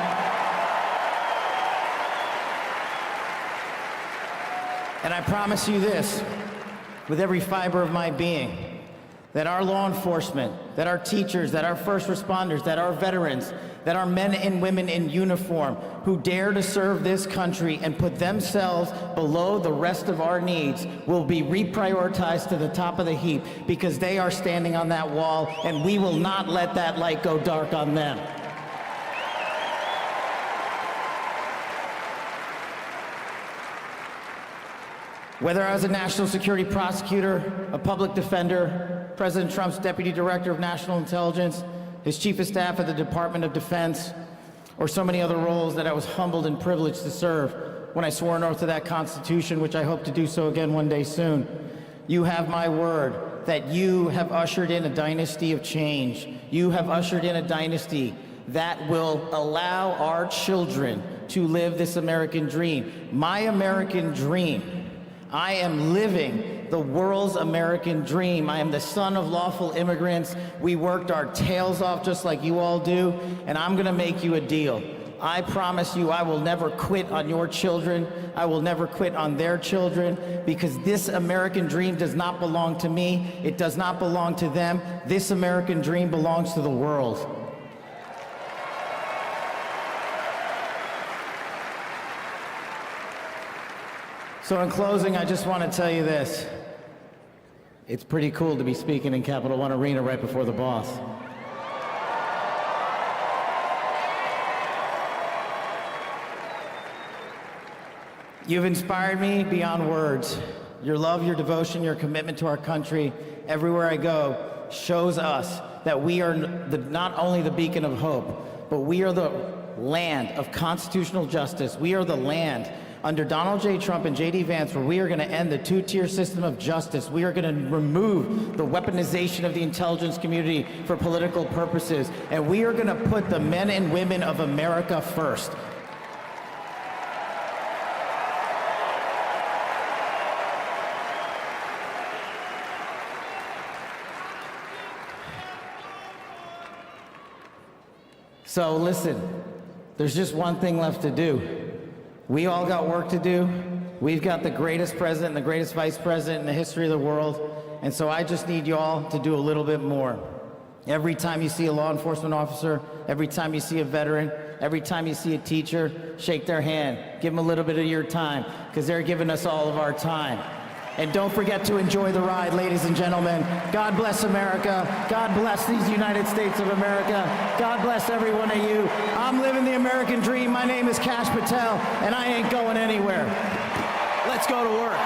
And I promise you this, with every fiber of my being, that our law enforcement, that our teachers, that our first responders, that our veterans, that our men and women in uniform who dare to serve this country and put themselves below the rest of our needs will be reprioritized to the top of the heap because they are standing on that wall, and we will not let that light go dark on them. Whether I was a national security prosecutor, a public defender, President Trump's deputy director of national intelligence, his chief of staff at the Department of Defense, or so many other roles that I was humbled and privileged to serve when I swore an oath to that Constitution, which I hope to do so again one day soon. You have my word that you have ushered in a dynasty of change. You have ushered in a dynasty that will allow our children to live this American dream. My American dream. I am living the world's American dream. I am the son of lawful immigrants. We worked our tails off just like you all do, and I'm gonna make you a deal. I promise you I will never quit on your children. I will never quit on their children, because this American dream does not belong to me. It does not belong to them. This American dream belongs to the world. So in closing, I just want to tell you this. It's pretty cool to be speaking in Capital One Arena right before the boss. You've inspired me beyond words. Your love, your devotion, your commitment to our country, everywhere I go, shows us that we are not only the beacon of hope, but we are the land of constitutional justice. We are the land under Donald J. Trump and J.D. Vance, where we are going to end the two-tier system of justice. We are going to remove the weaponization of the intelligence community for political purposes, and we are going to put the men and women of America first. So listen, There's just one thing left to do. We all got work to do. We've got the greatest president and the greatest vice president in the history of the world. And so I just need you all to do a little bit more. Every time you see a law enforcement officer, every time you see a veteran, every time you see a teacher, shake their hand. Give them a little bit of your time, because they're giving us all of our time. And don't forget to enjoy the ride, ladies and gentlemen. God bless America. God bless these United States of America. God bless every one of you. I'm living the American dream. My name is Kash Patel, and I ain't going anywhere. Let's go to work.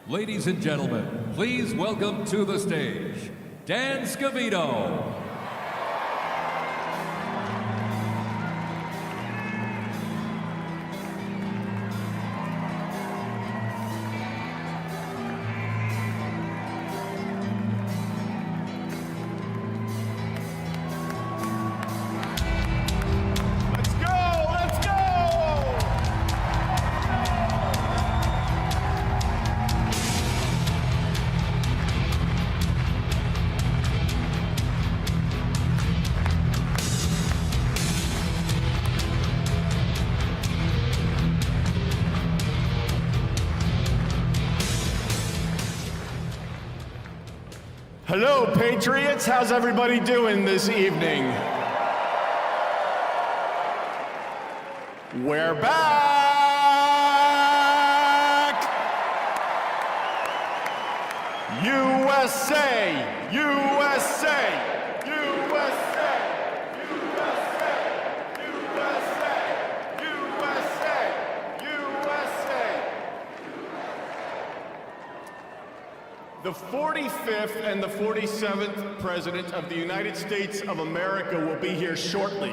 Ladies and gentlemen, please welcome to the stage, Dan Scavino. Hello, Patriots. How's everybody doing this evening? We're back! USA! USA! USA! USA! USA! USA! USA! The 45th and the 47th President of the United States of America will be here shortly.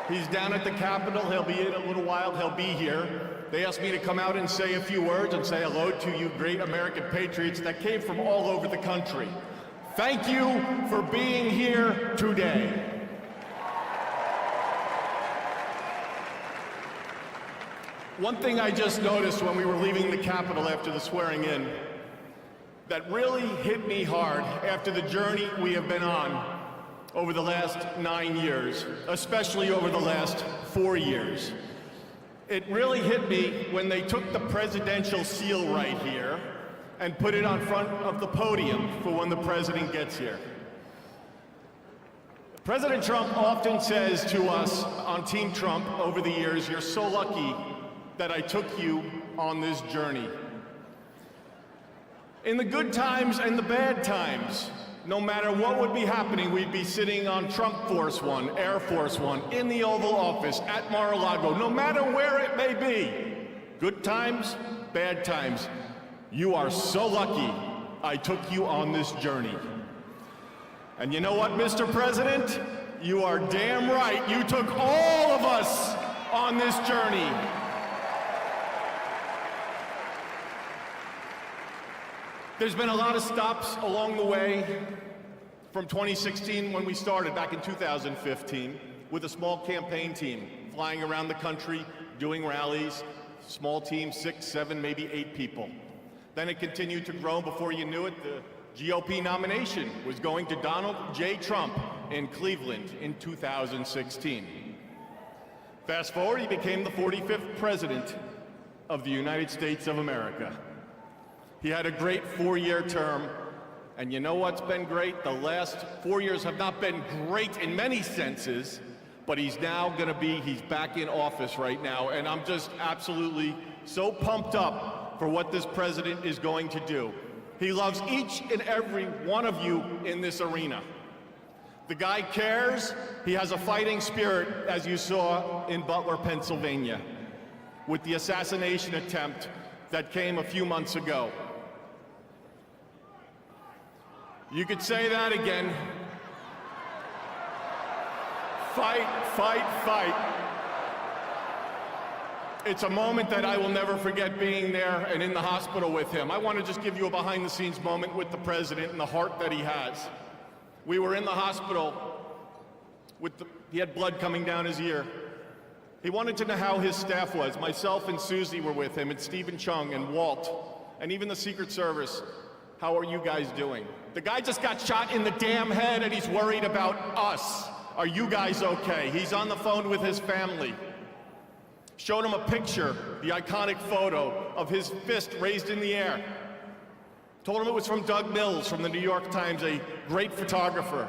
He's down at the Capitol. He'll be in a little while. He'll be here. They asked me to come out and say a few words and say hello to you great American patriots that came from all over the country. Thank you for being here today. One thing I just noticed when we were leaving the Capitol after the swearing in that really hit me hard after the journey we have been on over the last 9 years, especially over the last 4 years. It really hit me when they took the presidential seal right here and put it on front of the podium for when the president gets here. President Trump often says to us on Team Trump over the years, "You're so lucky that I took you on this journey." In the good times and the bad times, no matter what would be happening, we'd be sitting on Trump Force One, Air Force One, in the Oval Office, at Mar-a-Lago, no matter where it may be. Good times, bad times. You are so lucky I took you on this journey. And you know what, Mr. President? You are damn right. You took all of us on this journey. There's been a lot of stops along the way from 2016 when we started back in 2015 with a small campaign team flying around the country, doing rallies, small team, 6, 7, maybe 8 people. Then it continued to grow. Before you knew it, the GOP nomination was going to Donald J. Trump in Cleveland in 2016. Fast forward, he became the 45th President of the United States of America. He had a great 4-year term, and you know what's been great? The last 4 years have not been great in many senses, but he's back in office right now, and I'm just absolutely so pumped up for what this president is going to do. He loves each and every one of you in this arena. The guy cares. He has a fighting spirit, as you saw in Butler, Pennsylvania, with the assassination attempt that came a few months ago. You could say that again. Fight, fight, fight. It's a moment that I will never forget, being there and in the hospital with him. I want to just give you a behind-the-scenes moment with the president and the heart that he has. We were in the hospital He had blood coming down his ear. He wanted to know how his staff was. Myself and Susie were with him, and Stephen Chung and Walt, and even the Secret Service. How are you guys doing? The guy just got shot in the damn head and he's worried about us. Are you guys okay? He's on the phone with his family. Showed him a picture, the iconic photo of his fist raised in the air. Told him it was from Doug Mills from the New York Times, a great photographer.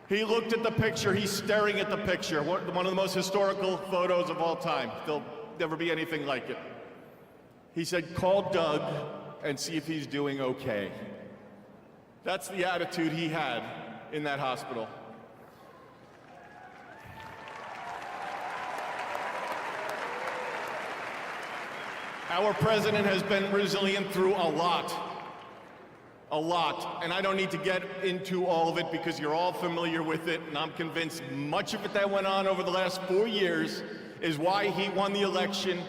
He looked at the picture, he's staring at the picture, one of the most historical photos of all time. There'll never be anything like it. He said, call Doug and see if he's doing okay. That's the attitude he had in that hospital. Our president has been resilient through a lot, and I don't need to get into all of it because you're all familiar with it, and I'm convinced much of it that went on over the last 4 years is why he won the election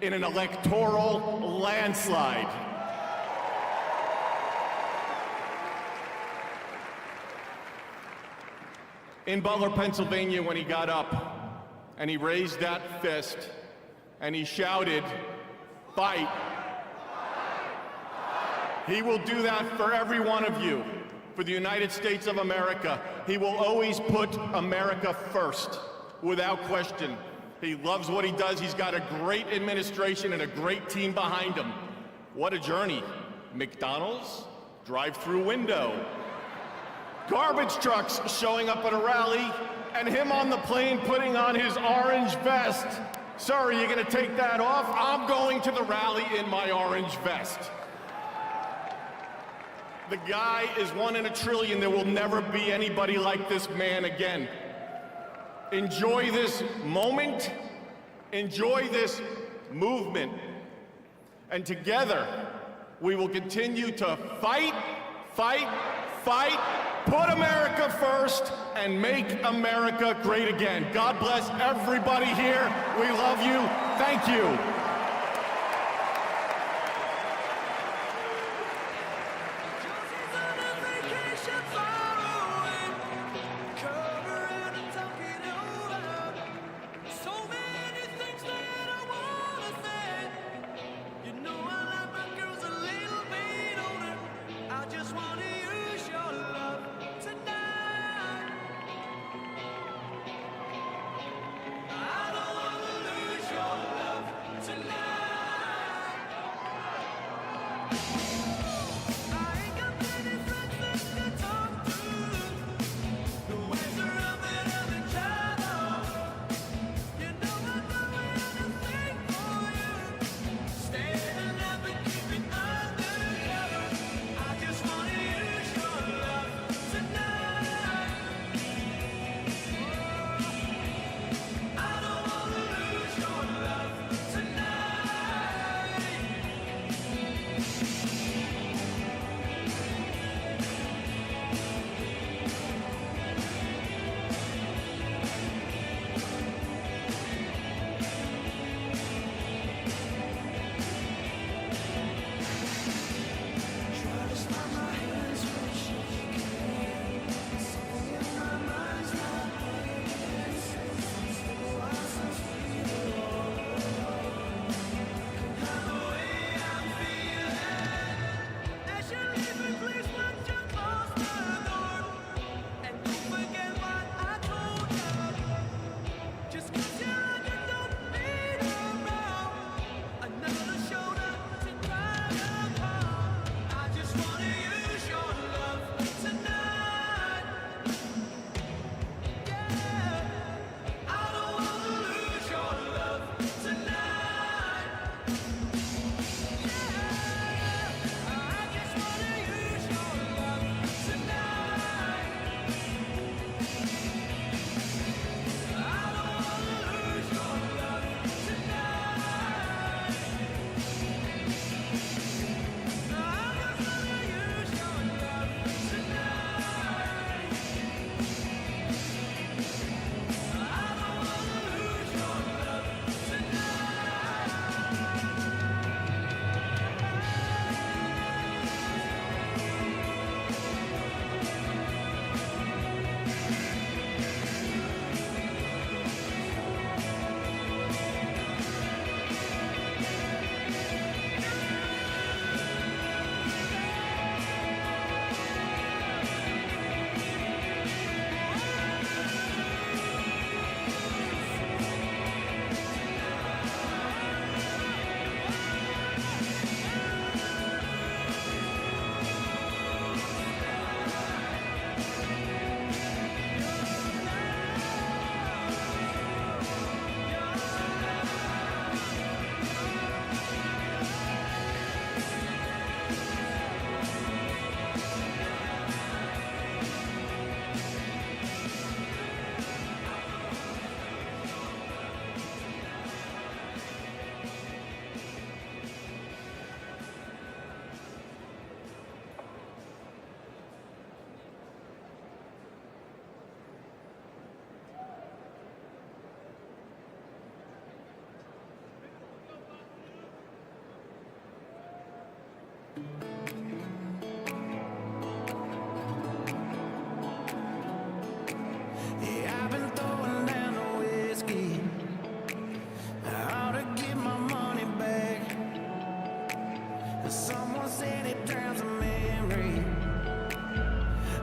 in an electoral landslide. In Butler, Pennsylvania, when he got up and he raised that fist and he shouted, "Fight." He will do that for every one of you, for the United States of America. He will always put America first, without question. He loves what he does. He's got a great administration and a great team behind him. What a journey. McDonald's, drive-through window, garbage trucks showing up at a rally, and him on the plane putting on his orange vest. Sir, are you gonna take that off? I'm going to the rally in my orange vest. The guy is 1 in a trillion. There will never be anybody like this man again. Enjoy this moment, enjoy this movement, and together we will continue to fight, fight, fight, put America first, and make America great again. God bless everybody here. We love you. Thank you. Someone said it drowns a memory.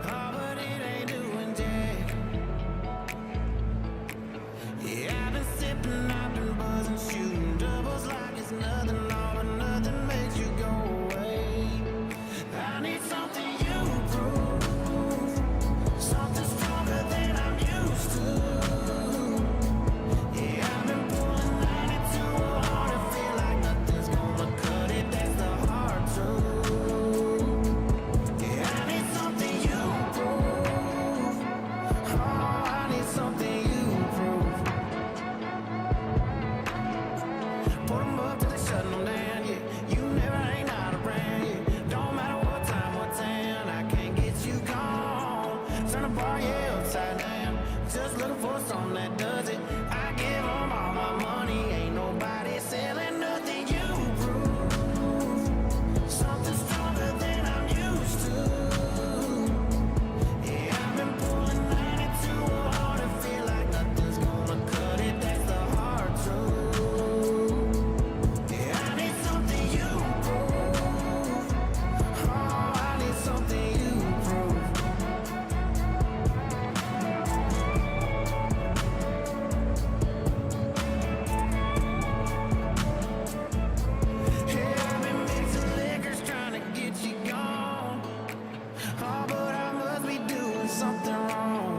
Oh, but it ain't doing jack. Yeah, I've been sipping, I've been buzzing, shooting doubles like it's nothing. All but nothing makes you go away. I need something you prove, something stronger than I'm used to. Yeah, I've been pulling 92 hard and feel like nothing's gonna cut it. That's the hard truth. Yeah, I need something you prove. Oh, I need something you prove. Put 'em up till they shut 'em down, yeah. You never ain't out around, yeah. Don't matter what time, what town, I can't get you gone. Turn the bar, yeah, upside down. Just looking for something that does it. I give 'em all my money, ain't nobody selling nothing. You prove something stronger than I'm used to. Yeah, I've been pulling 92 hard and feel like nothing's gonna cut it. That's the hard truth. Yeah, I need something you prove. Oh, I need something you prove. Yeah, I've been mixing liquors trying to get you gone. Oh, but I must be doing something wrong.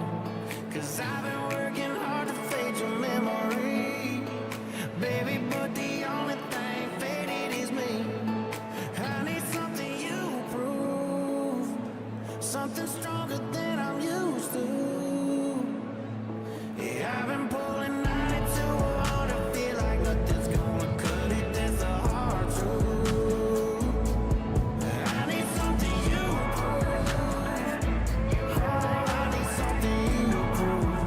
'Cause I've been working hard to fade your memory. Baby, but the only thing faded is me. I need something you prove, something stronger than I'm used to. Yeah, I've been pulling 92 hard and feel like nothing's gonna cut it. That's the hard truth. I need something you prove. Oh, I need something you prove.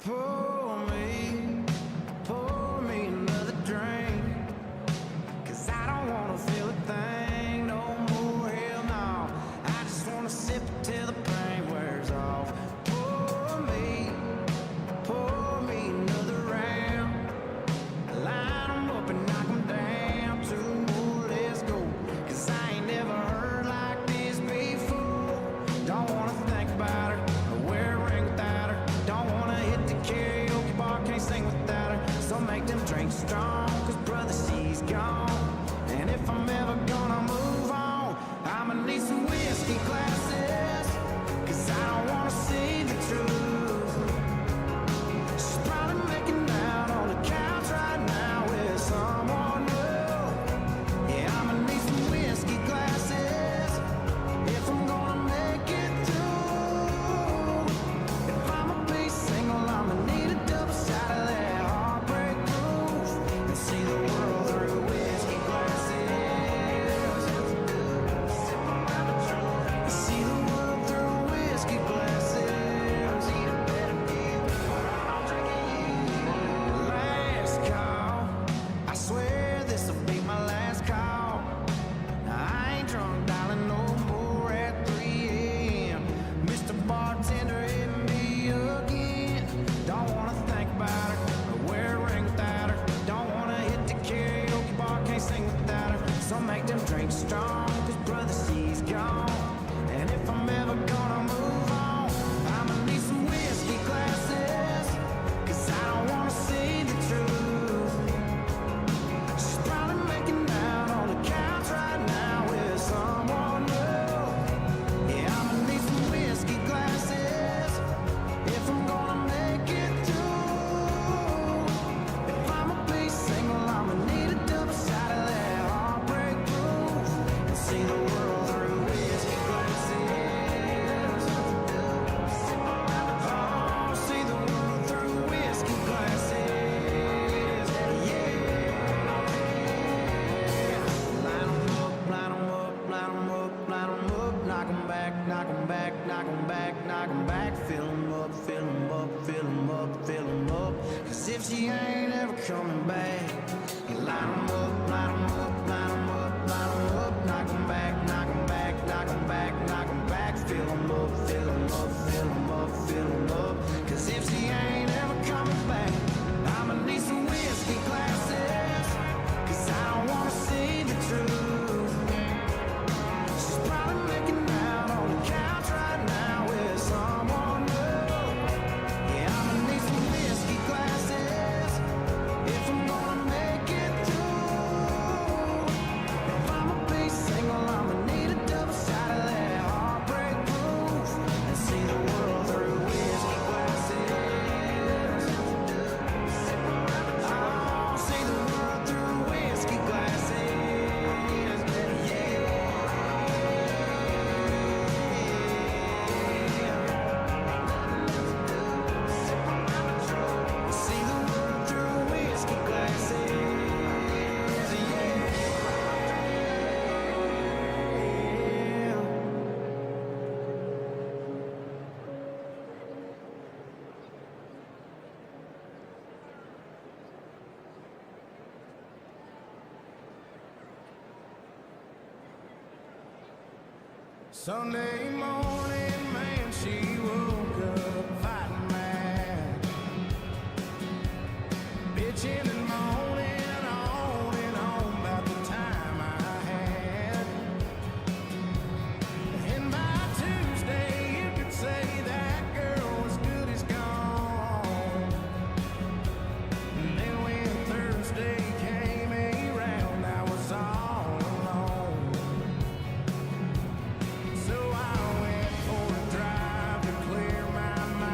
pour me another drink. 'Cause I don't wanna feel a thing no more, hell no. I just wanna sip it till the pain wears off. Pour me another round. Line 'em up and knock 'em down. Two more, let's go. 'Cause I ain't never heard like this before. Don't wanna think about her or wear a ring without her. Don't wanna hit the karaoke bar, can't sing without her. So make them drinks strong, 'cause brother, she's gone. And if I'm ever gonna move on, I'ma need some whiskey glasses. 'Cause I don't wanna see the truth. She's probably making out on the couch right now with someone new. Yeah, I'ma need some whiskey glasses if I'm gonna make it through. If I'ma be single, I'ma need a double shot of that heartbreak groove and see the world through whiskey glasses. See the world through whiskey glasses. Last call. I swear this'll be my last call. I ain't drunk, darling, no more at 3 a.m. Mr. Bartender, hit me again. Don't wanna think about her or wear a ring without her. Don't wanna hit the karaoke bar, can't sing without her. So make them drinks strong, 'cause brother, she's gone. And if I'm ever gonna move on, I'ma need some whiskey glasses. 'Cause I don't wanna see the truth. She's probably making out on the couch right now with someone new. Yeah, I'ma need some whiskey glasses if I'm gonna make it through. If I'ma be single, I'ma need a double shot of that heartbreak groove and see the world through whiskey glasses. Oh, see the world through whiskey glasses. Yeah. Line 'em up, line 'em up, line 'em up, line 'em up. Knock 'em back, knock 'em back, knock 'em back, knock 'em back. Fill 'em up, fill 'em up, fill 'em up, fill 'em up. 'Cause if she ain't ever coming back, line 'em up, line 'em up, line 'em up, line 'em up. Knock 'em back, knock 'em back, knock 'em back, knock 'em back. Fill 'em up, fill 'em up, fill 'em up, fill 'em up. 'Cause if she ain't ever coming back, I'ma need some whiskey glasses. 'Cause I don't wanna see the truth. She's probably making out on the couch right now with someone new. Yeah, I'ma need some whiskey glasses if I'm gonna make it through. If I'ma be single, I'ma need a double shot of that heartbreak groove and see the world through whiskey glasses. Oh, see the world through whiskey glasses. Yeah. See the world through whiskey glasses. Yeah. Sunday morning, man, she woke up fighting mad, bitching and moaning on and on about the time I had. And by Tuesday, you could say that girl was good as gone. And then when Thursday came around, I was all alone. So I went for a drive to clear my mind.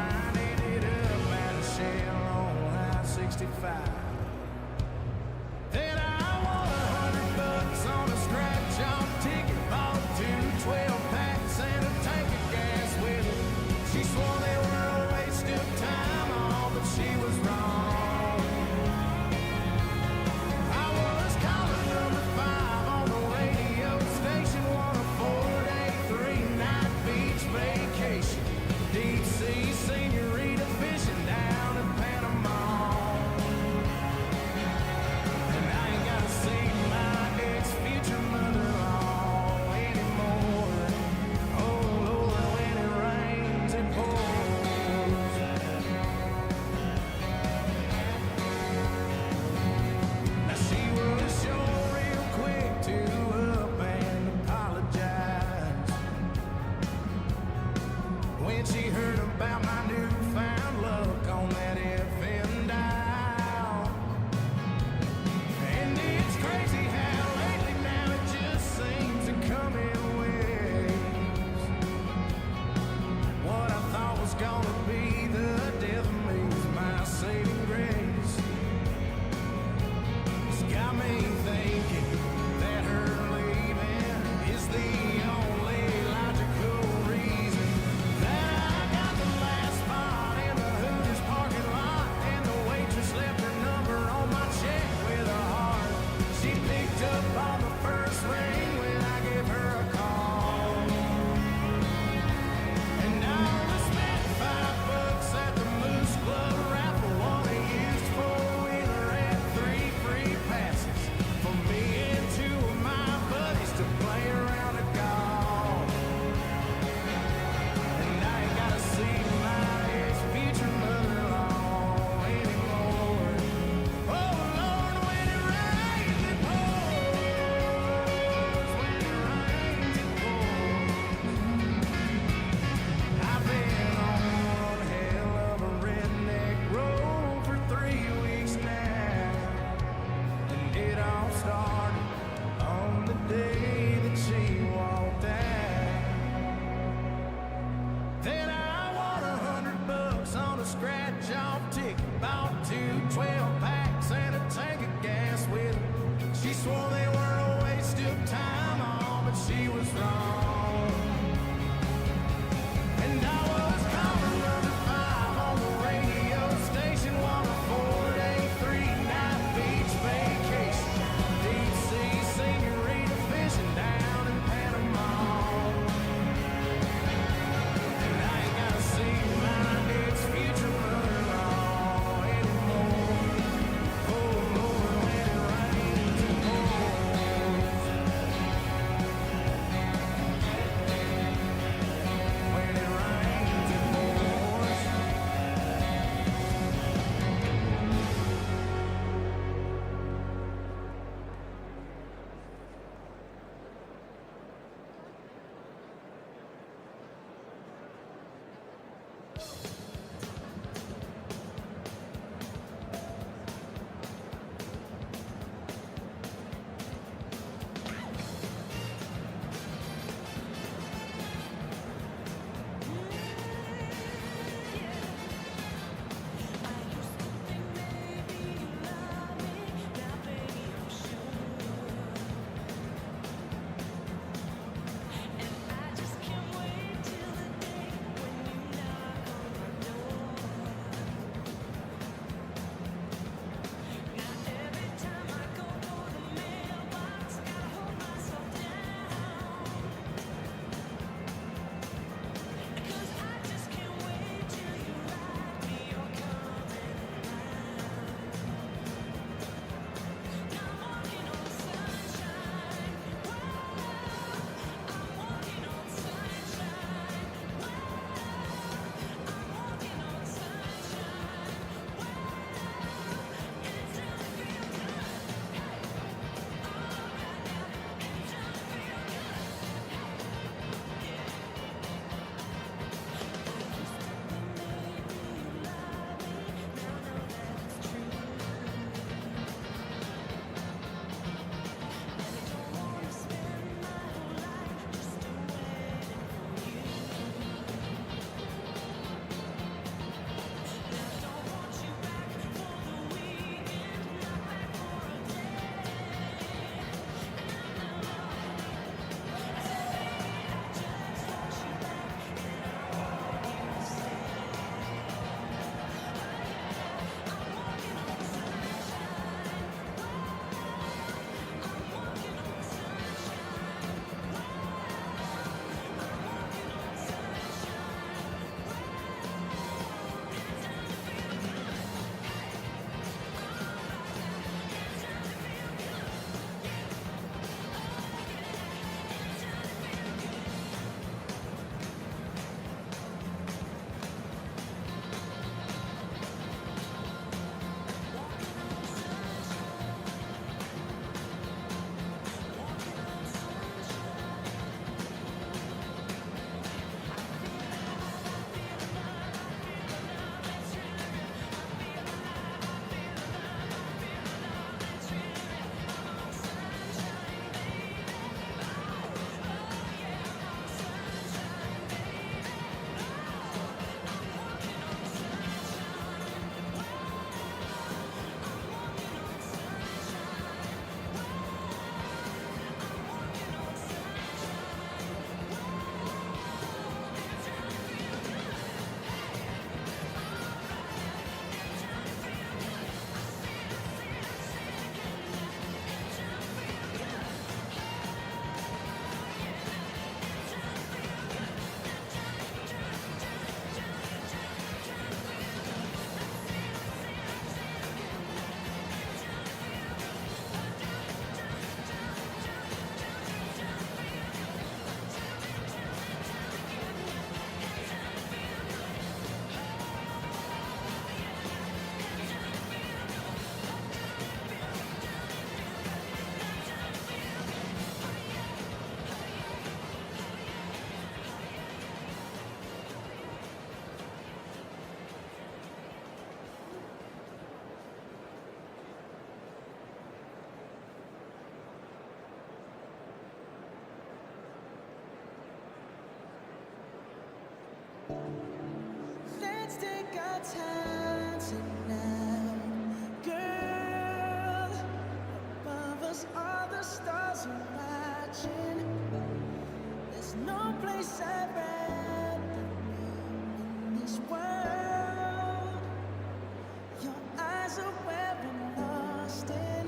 a scratch-off ticket, bought 2 12-packs and a tank of gas with it. She swore they were a waste of time, oh, but she was wrong. And I was calling number 5 on the radio station, 104.83 night beach vacation. Deep sea senorita fishing down in Panama. And I ain't gotta see my its future mother-in-law anymore. Oh Lord, let it rain to pour. got time tonight, girl. Above us, all the stars are watching. There's no place I'd rather be in this world. Your eyes are where I'm lost in.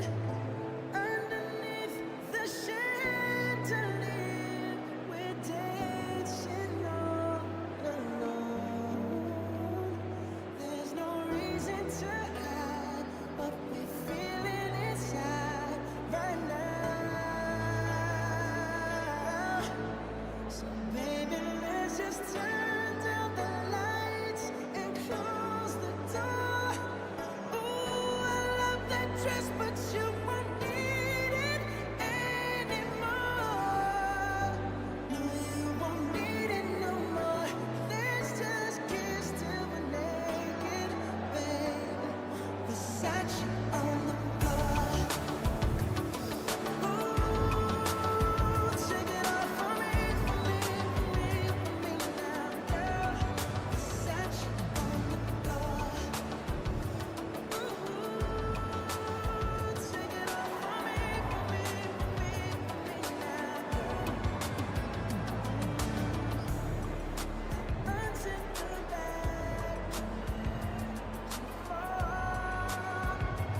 Underneath the chandelier, we're dancing all alone. There's no reason to hide what we're feeling inside right now. So baby, let's just turn down the lights and close the door. Ooh, I love that dress, but you won't need it anymore. No, you won't need it no more. Let's just kiss till we're naked, baby. Versace on the floor. Ooh, take it off for me now, girl. Versace on the floor. Ooh, take it off for me now, girl. Until the back fall.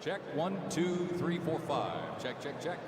Check 1, 2, 3, 4, 5. Check, check, check.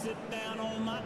Sit down on my